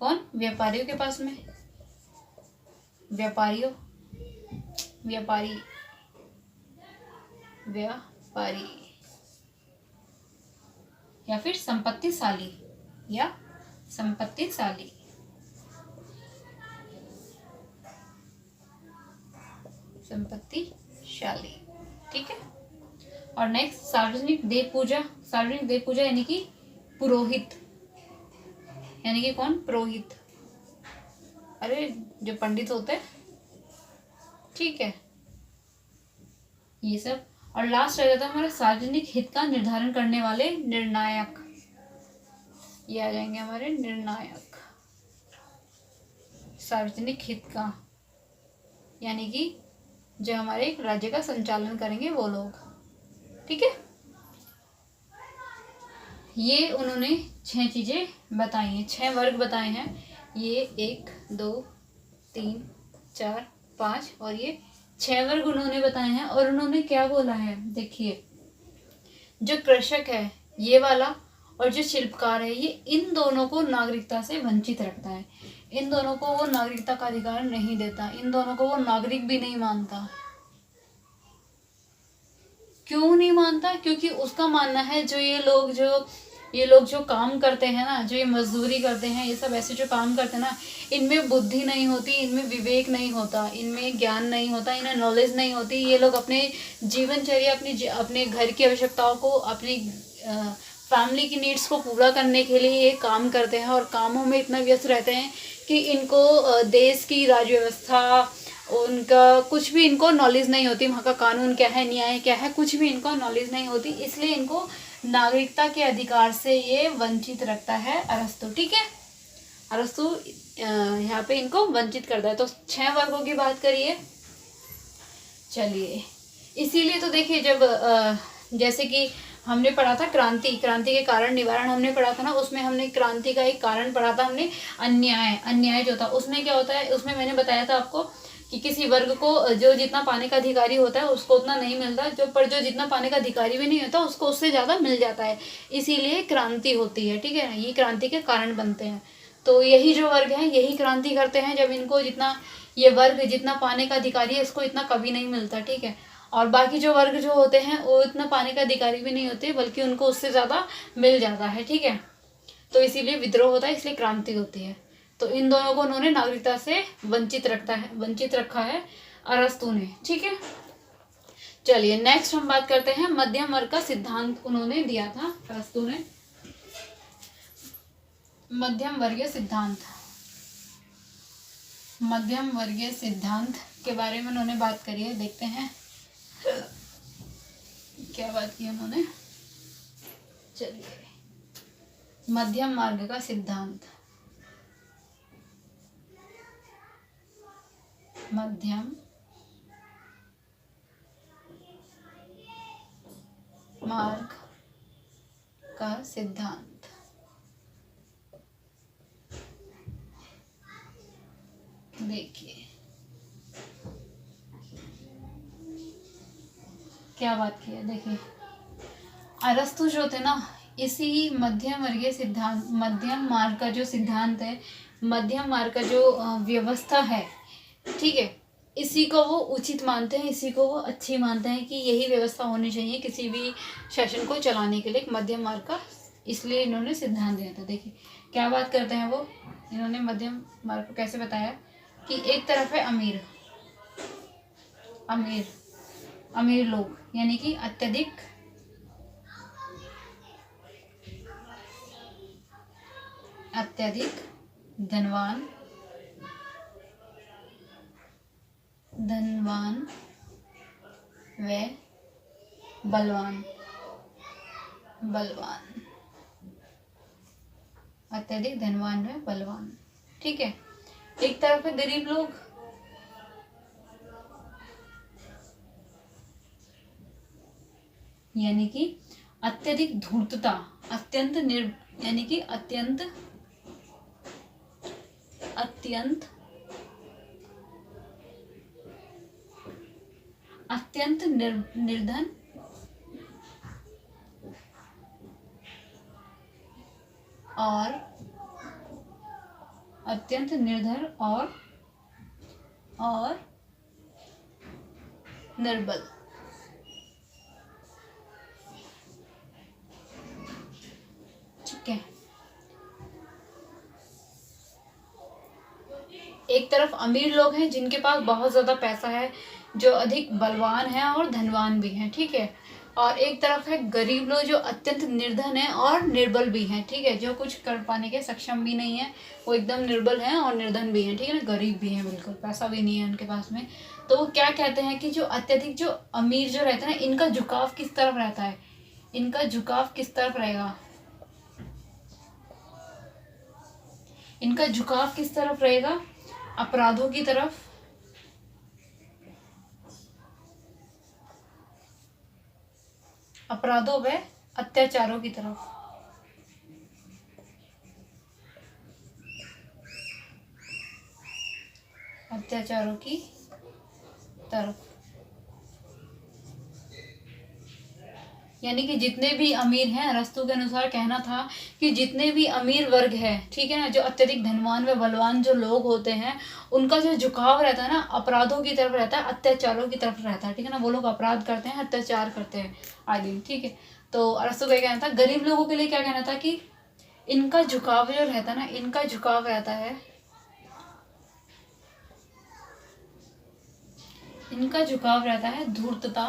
कौन? व्यापारियों के पास में। व्यापारियों, व्यापारी, व्यापारी, या फिर संपत्तिशाली, या संपत्तिशाली। संपत्तिशाली। ठीक है। और नेक्स्ट, सार्वजनिक देव पूजा। सार्वजनिक देव पूजा यानी कि पुरोहित, यानी कि कौन? पुरोहित, अरे जो पंडित होते हैं। ठीक है, ये सब। और लास्ट रह जाता है हमारा सार्वजनिक हित का निर्धारण करने वाले निर्णायक। ये आ जाएंगे हमारे निर्णायक। सार्वजनिक हित का यानी कि जो हमारे राज्य का संचालन करेंगे वो लोग। ठीक है। ये उन्होंने 6 चीजें बताई हैं, 6 वर्ग बताए हैं। ये 1 2 3 4 5 और ये 6 वर्ग उन्होंने बताए हैं। और उन्होंने क्या बोला है? देखिए, जो कृषक है ये वाला और जो शिल्पकार है, ये इन दोनों को नागरिकता से वंचित रखता है। इन दोनों को वो नागरिकता का अधिकार नहीं देता, इन दोनों को वो नागरिक भी नहीं मानता। क्यों नहीं मानता? क्योंकि उसका मानना है जो ये लोग जो काम करते हैं ना, जो ये मजदूरी करते हैं, ये सब ऐसे जो काम करते हैं ना, इनमें बुद्धि नहीं होती, इनमें विवेक नहीं होता, इनमें ज्ञान नहीं होता, इन्हें नॉलेज नहीं होती। ये लोग अपने जीवनचर्या, अपने घर की आवश्यकताओं को, अपनी फैमिली की नीड्स को पूरा करने के लिए ये काम करते हैं और कामों में इतना व्यस्त रहते हैं कि इनको देश की राज्य व्यवस्था, उनका कुछ भी इनको नॉलेज नहीं होती। वहाँ का कानून क्या है, न्याय क्या है, कुछ भी इनको नॉलेज नहीं होती। इसलिए इनको नागरिकता के अधिकार से ये वंचित रखता है अरस्तु। ठीक है, अरस्तु यहाँ पे इनको वंचित करता है। तो 6 वर्गों की बात करिए। चलिए, इसीलिए तो देखिए, जब जैसे कि हमने पढ़ा था क्रांति के कारण निवारण हमने पढ़ा था ना, उसमें हमने क्रांति का एक कारण पढ़ा था हमने, अन्याय जो था। उसमें क्या होता है? उसमें मैंने बताया था आपको कि किसी वर्ग को जो जितना पाने का अधिकारी होता है उसको उतना नहीं मिलता, जो जितना पाने का अधिकारी भी नहीं होता उसको उससे ज़्यादा मिल जाता है। इसीलिए क्रांति होती है। ठीक है ना, ये क्रांति के कारण बनते हैं। तो यही जो वर्ग हैं यही क्रांति करते हैं। जब इनको ये वर्ग जितना पाने का अधिकारी है, इसको इतना कभी नहीं मिलता। ठीक है। और बाकी जो वर्ग जो होते हैं वो इतना पाने का अधिकारी भी नहीं होते, बल्कि उनको उससे ज़्यादा मिल जाता है। ठीक है। तो इसीलिए विद्रोह होता है, इसलिए क्रांति होती है। तो इन दोनों को उन्होंने नागरिकता से वंचित रखा है अरस्तु ने। ठीक है। चलिए, नेक्स्ट हम बात करते हैं मध्यम वर्ग का सिद्धांत उन्होंने दिया था अरस्तु ने। मध्यम वर्गीय सिद्धांत के बारे में उन्होंने बात करी है। देखते हैं क्या बात की उन्होंने। चलिए, मध्यम मार्ग का सिद्धांत। मध्यम मार्ग का सिद्धांत। देखिए क्या बात की है। देखिए, अरस्तु जो थे ना, इसी मध्यम वर्गीय सिद्धांत, मध्यम मार्ग का जो सिद्धांत है, मध्यम मार्ग का जो व्यवस्था है, ठीक है, इसी को वो उचित मानते हैं, इसी को वो अच्छी मानते हैं कि यही व्यवस्था होनी चाहिए किसी भी शासन को चलाने के लिए, मध्यम मार्ग का। इसलिए इन्होंने सिद्धांत दिया था। देखिए क्या बात करते हैं वो। इन्होंने मध्यम मार्ग को कैसे बताया कि एक तरफ है अमीर लोग, यानी कि अत्यधिक धनवान व बलवान, अत्यधिक धनवान व बलवान। ठीक है। एक तरफ है गरीब लोग, यानी कि अत्यधिक धूर्तता, यानी कि अत्यंत निर्धन और अत्यंत निर्धन और निर्बल। ठीक है, एक तरफ अमीर लोग हैं जिनके पास बहुत ज्यादा पैसा है, जो अधिक बलवान हैं और धनवान भी हैं, ठीक है। और एक तरफ है गरीब लोग जो अत्यंत निर्धन है और निर्बल भी हैं, ठीक है, जो कुछ कर पाने के सक्षम भी नहीं है, वो एकदम निर्बल हैं और निर्धन भी हैं, ठीक है ना, गरीब भी हैं, बिल्कुल पैसा भी नहीं है उनके पास में। तो वो क्या कहते हैं कि जो अत्यधिक जो अमीर जो रहता है ना, इनका झुकाव किस तरफ रहता है, इनका झुकाव किस तरफ रहेगा, इनका झुकाव किस तरफ रहेगा, अपराधों की तरफ, अपराधों व अत्याचारों की तरफ। अत्याचारों की तरफ, यानी कि जितने भी अमीर हैं, अरस्तू के अनुसार कहना था कि जितने भी अमीर वर्ग है, ठीक है ना, जो अत्यधिक धनवान व बलवान जो लोग होते हैं, उनका जो झुकाव रहता है ना, अपराधों की तरफ रहता है, अत्याचारों की तरफ रहता है, ठीक है ना, वो लोग अपराध करते हैं, अत्याचार करते हैं आदि, ठीक है। तो अरस्तू का कहना था, गरीब लोगों के लिए क्या कहना था कि इनका झुकाव जो रहता है ना, इनका झुकाव रहता है, इनका झुकाव रहता है धूर्तता,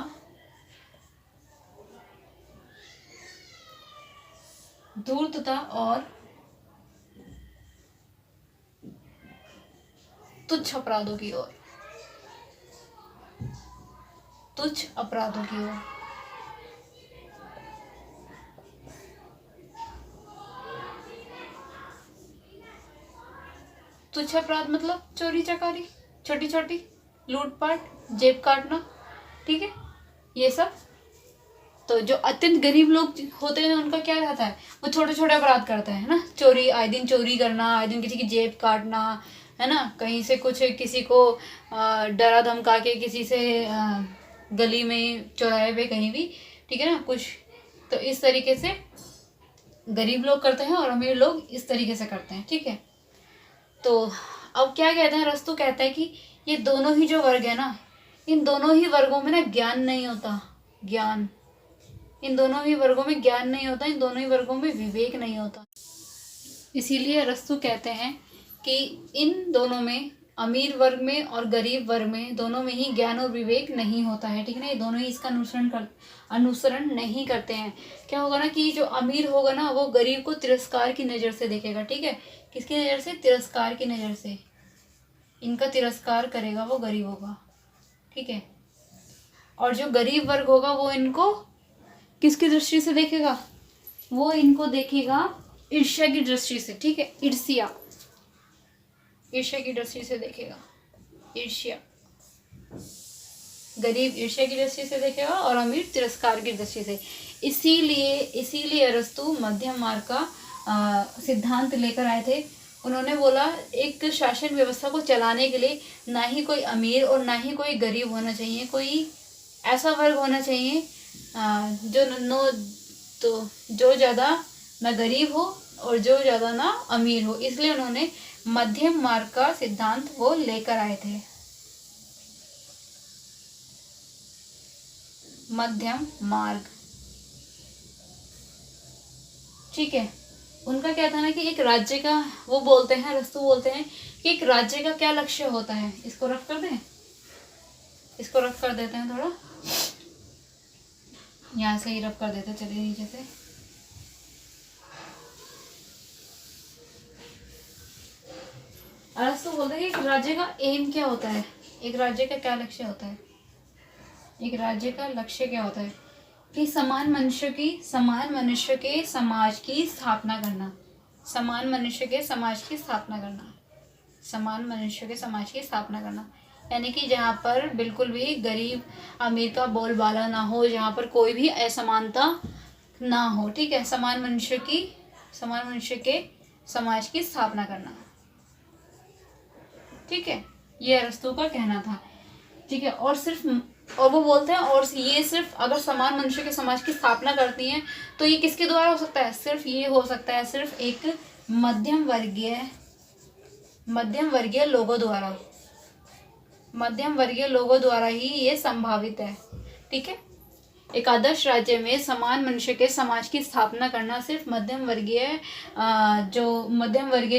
और तुच्छ अपराधों की ओर, तुच्छ अपराधों की ओर। तुच्छ अपराध मतलब चोरी चकारी, छोटी छोटी लूटपाट, जेब काटना, ठीक है, ये सब। तो जो अत्यंत गरीब लोग होते हैं उनका क्या रहता है, वो छोटे छोटे अपराध करते हैं ना, चोरी, आए दिन चोरी करना, आए दिन किसी की जेब काटना, है ना, कहीं से कुछ किसी को डरा धमका के किसी से गली में, चौराहे पे, कहीं भी, ठीक है ना, कुछ। तो इस तरीके से गरीब लोग करते हैं और अमीर लोग इस तरीके से करते हैं, ठीक है। तो अब क्या कहते हैं, अरस्तू कहता है कि ये दोनों ही जो वर्ग है ना, इन दोनों ही वर्गों में ना ज्ञान नहीं होता, ज्ञान, इन दोनों ही वर्गों में ज्ञान नहीं होता, इन दोनों ही वर्गों में विवेक नहीं होता। इसीलिए अरस्तू कहते हैं कि इन दोनों में, अमीर वर्ग में और गरीब वर्ग में, दोनों में ही ज्ञान और विवेक नहीं होता है, ठीक है ना, ये दोनों ही इसका अनुसरण नहीं करते हैं। क्या होगा ना कि जो अमीर होगा ना, वो गरीब को तिरस्कार की नज़र से देखेगा, ठीक है, किसकी नज़र से, तिरस्कार की नज़र से, इनका तिरस्कार करेगा वो गरीब होगा, ठीक है। और जो गरीब वर्ग होगा वो इनको किसकी दृष्टि से देखेगा, वो इनको देखेगा ईर्ष्या की दृष्टि से, ठीक है, ईर्ष्या की दृष्टि से देखेगा, ईर्ष्या, गरीब ईर्ष्या की दृष्टि से देखेगा और अमीर तिरस्कार की दृष्टि से। इसीलिए अरस्तू मध्यम मार्ग का सिद्धांत लेकर आए थे। उन्होंने बोला एक शासन व्यवस्था को चलाने के लिए ना ही कोई अमीर और ना ही कोई गरीब होना चाहिए, कोई ऐसा वर्ग होना चाहिए जो ज़्यादा ना गरीब हो और जो ज़्यादा ना अमीर हो। इसलिए उन्होंने मध्यम मार्ग का सिद्धांत वो लेकर आए थे, मध्यम मार्ग, ठीक है। उनका क्या था ना कि एक राज्य का, वो बोलते हैं, अरस्तू बोलते हैं कि एक राज्य का क्या लक्ष्य होता है। इसको रफ कर दें, इसको रफ कर देते हैं, थोड़ा यहाँ से ही रफ कर देते, चलिए नीचे से। अरस्तू बोलते हैं कि एक राज्य का एम क्या होता है, एक राज्य का क्या लक्ष्य होता है, एक राज्य का लक्ष्य क्या होता है कि समान मनुष्य के समाज की स्थापना करना, समान मनुष्य के समाज की स्थापना करना, समान मनुष्य के समाज की स्थापना करना। यानी कि जहाँ पर बिल्कुल भी गरीब अमीर का बोलबाला ना हो, जहाँ पर कोई भी असमानता ना हो, ठीक है। समान मनुष्य के समाज की स्थापना करना, ठीक है, ये अरस्तु का कहना था, ठीक है। और वो बोलते हैं और ये सिर्फ अगर समान मनुष्य के समाज की स्थापना करती हैं तो ये किसके द्वारा हो सकता है? सिर्फ ये हो सकता है सिर्फ एक मध्यम वर्गीय लोगों द्वारा ही ये संभावित है, ठीक है। एक आदर्श राज्य में समान मनुष्य के समाज की स्थापना करना सिर्फ मध्यम वर्गीय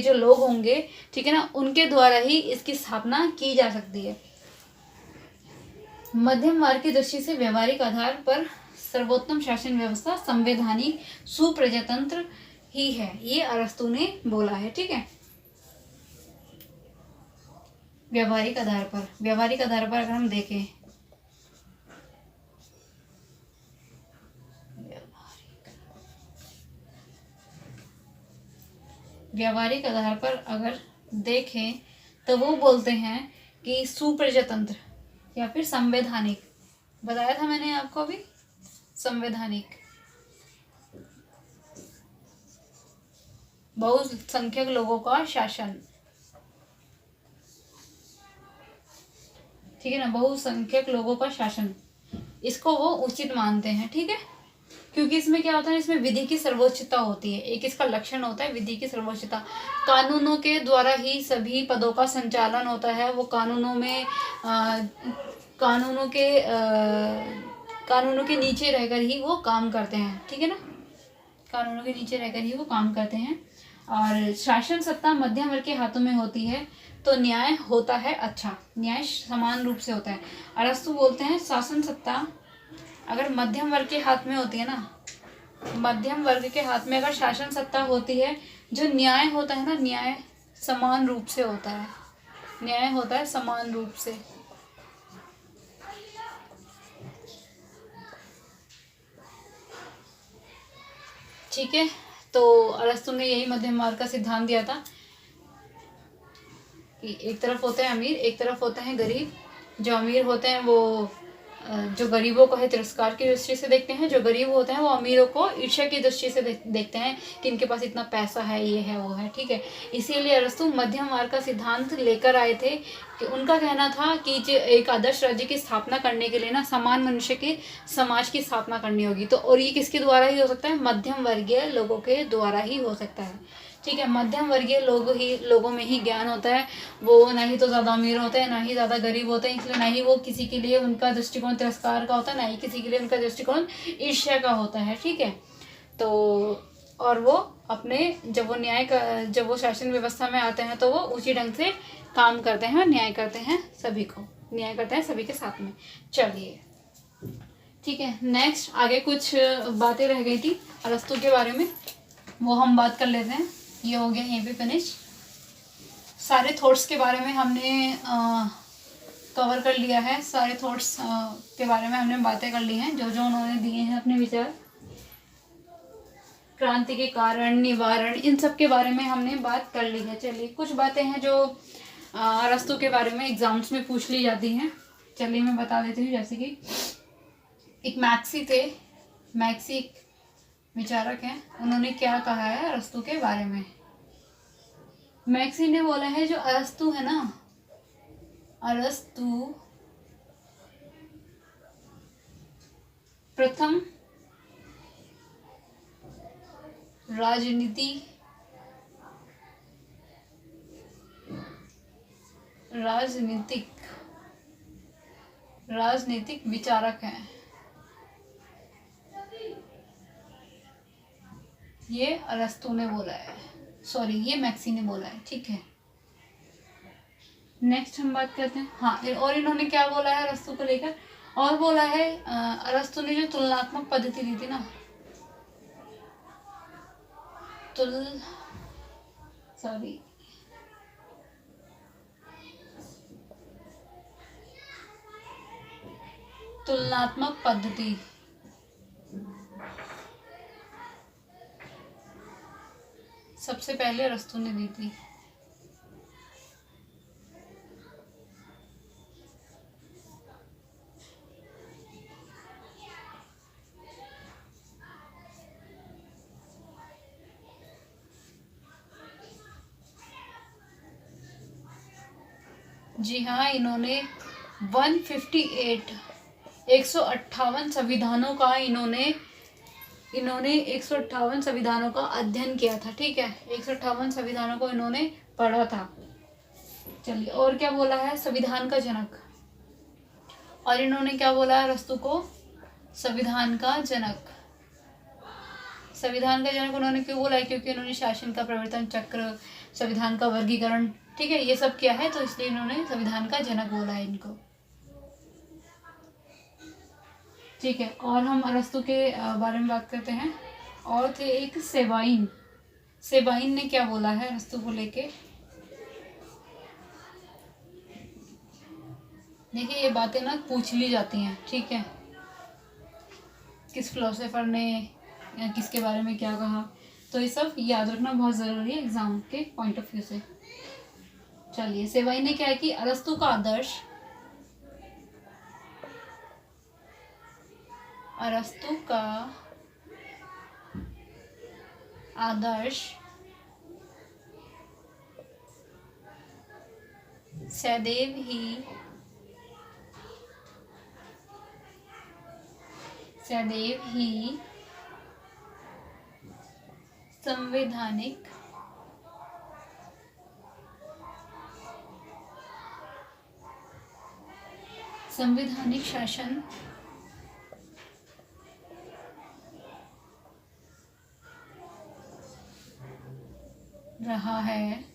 जो लोग होंगे, ठीक है ना, उनके द्वारा ही इसकी स्थापना की जा सकती है। मध्यम वर्ग की दृष्टि से व्यवहारिक आधार पर सर्वोत्तम शासन व्यवस्था संवैधानिक सुप्रजातंत्र ही है, ये अरस्तु ने बोला है, ठीक है। व्यवहारिक आधार पर अगर हम देखें, व्यवहारिक आधार पर अगर देखें तो वो बोलते हैं कि सुप्रजातंत्र या फिर संवैधानिक, बताया था मैंने आपको अभी, संवैधानिक, बहुसंख्यक लोगों का शासन, ठीक है ना, बहुसंख्यक लोगों का शासन, इसको वो उचित मानते हैं, ठीक है। क्योंकि इसमें क्या होता है, इसमें विधि की सर्वोच्चता होती है, एक इसका लक्षण होता है विधि की सर्वोच्चता। कानूनों के द्वारा ही सभी पदों का संचालन होता है, वो कानूनों के नीचे रहकर ही वो काम करते हैं, ठीक है ना, कानूनों के नीचे रहकर ही वो काम करते हैं। और शासन सत्ता मध्यम वर्ग के हाथों में होती है तो न्याय होता है अच्छा, न्याय समान रूप से होता है। अरस्तु बोलते हैं शासन सत्ता अगर मध्यम वर्ग के हाथ में होती है ना, मध्यम वर्ग के हाथ में अगर शासन सत्ता होती है, जो न्याय होता है ना, न्याय समान रूप से होता है, न्याय होता है समान रूप से, ठीक है। तो अरस्तु ने यही मध्यम मार्ग का सिद्धांत दिया था कि एक तरफ होते हैं अमीर, एक तरफ होते हैं गरीब। जो अमीर होते हैं वो जो गरीबों को है तिरस्कार की दृष्टि से देखते हैं, जो गरीब होते हैं वो अमीरों को ईर्ष्या की दृष्टि से देखते हैं कि इनके पास इतना पैसा है, ये है, वो है, ठीक है। इसीलिए अरस्तु मध्यम मार्ग का सिद्धांत लेकर आए थे कि उनका कहना था कि एक आदर्श राज्य की स्थापना करने के लिए ना समान मनुष्य के समाज की स्थापना करनी होगी। तो और ये किसके द्वारा ही हो सकता है? मध्यम वर्गीय लोगों के द्वारा ही हो सकता है, ठीक है। मध्यम वर्गीय लोगों में ही ज्ञान होता है, वो ना ही तो ज़्यादा अमीर होते हैं ना ही ज़्यादा गरीब होते हैं, इसलिए ना ही वो किसी के लिए उनका दृष्टिकोण तिरस्कार का होता है, ना ही किसी के लिए उनका दृष्टिकोण ईर्ष्या का होता है, ठीक है। तो और वो अपने जब वो शासन व्यवस्था में आते हैं तो वो उसी ढंग से काम करते हैं, न्याय करते हैं सभी के साथ में। चलिए, ठीक है। नेक्स्ट आगे कुछ बातें रह गई थी अरस्तु के बारे में, वो हम बात कर लेते हैं। ये हो गया यहीं पे फिनिश। सारे थॉट्स के बारे में हमने कवर कर लिया है, सारे थॉट्स के बारे में हमने बातें कर ली हैं, जो जो उन्होंने दिए हैं अपने विचार, क्रांति के कारण, निवारण, इन सब के बारे में हमने बात कर ली है। चलिए, कुछ बातें हैं जो अरस्तु के बारे में एग्जाम्स में पूछ ली जाती हैं, चलिए मैं बता देती हूँ। जैसे कि एक मैक्सी एक विचारक हैं, उन्होंने क्या कहा है अरस्तु के बारे में। मैक्सी ने बोला है जो अरस्तु है ना, अरस्तु प्रथम राजनीतिक विचारक हैं। ये अरस्तु ने बोला है, सॉरी ये मैक्सी ने बोला है, ठीक है। नेक्स्ट हम बात करते हैं, हाँ, और इन्होंने क्या बोला है अरस्तु को लेकर, और बोला है अरस्तु ने जो तुलनात्मक पद्धति दी थी ना, तुलनात्मक पद्धति सबसे पहले अरस्तु ने दी थी। जी हाँ, इन्होंने 158 संविधानों का इन्होंने 158 संविधानों का अध्ययन किया था। ठीक है, 158 संविधानों को इन्होंने पढ़ा था। चलिए, और क्या बोला है, संविधान का जनक। और इन्होंने क्या बोला है अरस्तु को, संविधान का जनक। संविधान का जनक उन्होंने क्यों बोला है, क्योंकि उन्होंने शासन का प्रवर्तन चक्र, संविधान का वर्गीकरण, ठीक है, ये सब किया है, तो इसलिए इन्होंने संविधान का जनक बोला है इनको। ठीक है, और हम अरस्तु के बारे में बात करते हैं। और थे एक सेबाइन। सेबाइन ने क्या बोला है अरस्तु को लेके। देखिए, ये बातें ना पूछ ली जाती हैं। ठीक है, किस फिलोसोफर ने या किसके बारे में क्या कहा, तो ये सब याद रखना बहुत ज़रूरी है एग्जाम के पॉइंट ऑफ व्यू से। चलिए, सेबाइन ने क्या है कि अरस्तु का आदर्श सदैव ही संवैधानिक शासन रहा है।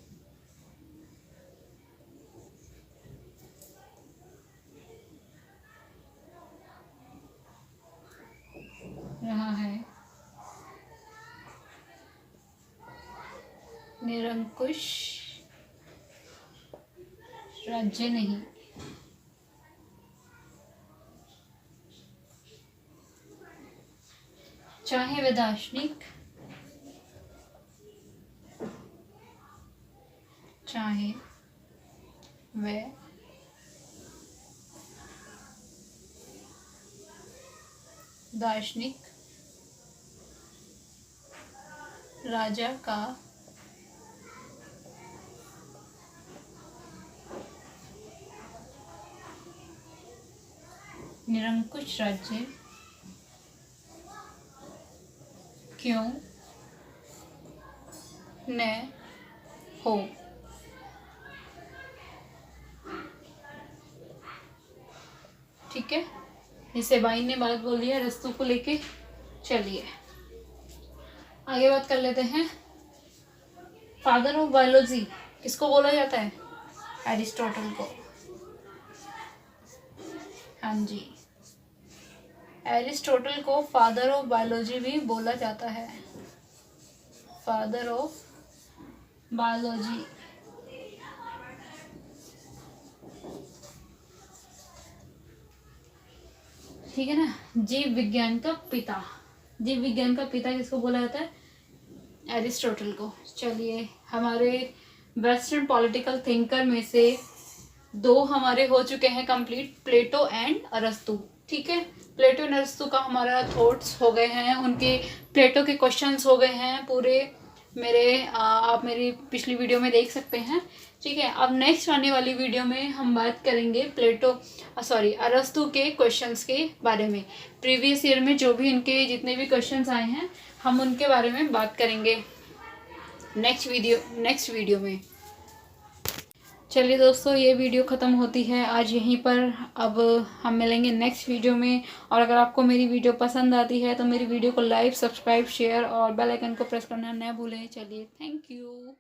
निरंकुश राज्य नहीं। चाहे वह दार्शनिक, चाहे वह दार्शनिक राजा का निरंकुश राज्य क्यों न हो। ठीक है, ये सेबाइन ने बात बोली है अरस्तु को लेके। चलिए, आगे बात कर लेते हैं। फादर ऑफ बायोलॉजी किसको बोला जाता है, एरिस्टोटल को। हाँ जी, एरिस्टोटल को फादर ऑफ बायोलॉजी भी बोला जाता है, फादर ऑफ बायोलॉजी। ठीक है ना, जीव विज्ञान का पिता। जीव विज्ञान का पिता किसको बोला जाता है, एरिस्टोटल को। चलिए, हमारे वेस्टर्न पॉलिटिकल थिंकर में से 2 हमारे हो चुके हैं कंप्लीट, प्लेटो एंड अरस्तु। ठीक है, प्लेटो एंड अरस्तु का हमारा थॉट्स हो गए हैं, उनके प्लेटो के क्वेश्चंस हो गए हैं पूरे। आप मेरी पिछली वीडियो में देख सकते हैं। ठीक है, अब नेक्स्ट आने वाली वीडियो में हम बात करेंगे अरस्तु के क्वेश्चंस के बारे में। प्रीवियस ईयर में जो भी इनके जितने भी क्वेश्चंस आए हैं, हम उनके बारे में बात करेंगे नेक्स्ट वीडियो में। चलिए दोस्तों, ये वीडियो ख़त्म होती है आज यहीं पर। अब हम मिलेंगे नेक्स्ट वीडियो में। और अगर आपको मेरी वीडियो पसंद आती है तो मेरी वीडियो को लाइक, सब्सक्राइब, शेयर और बेल आइकन को प्रेस करना न भूलें। चलिए, थैंक यू।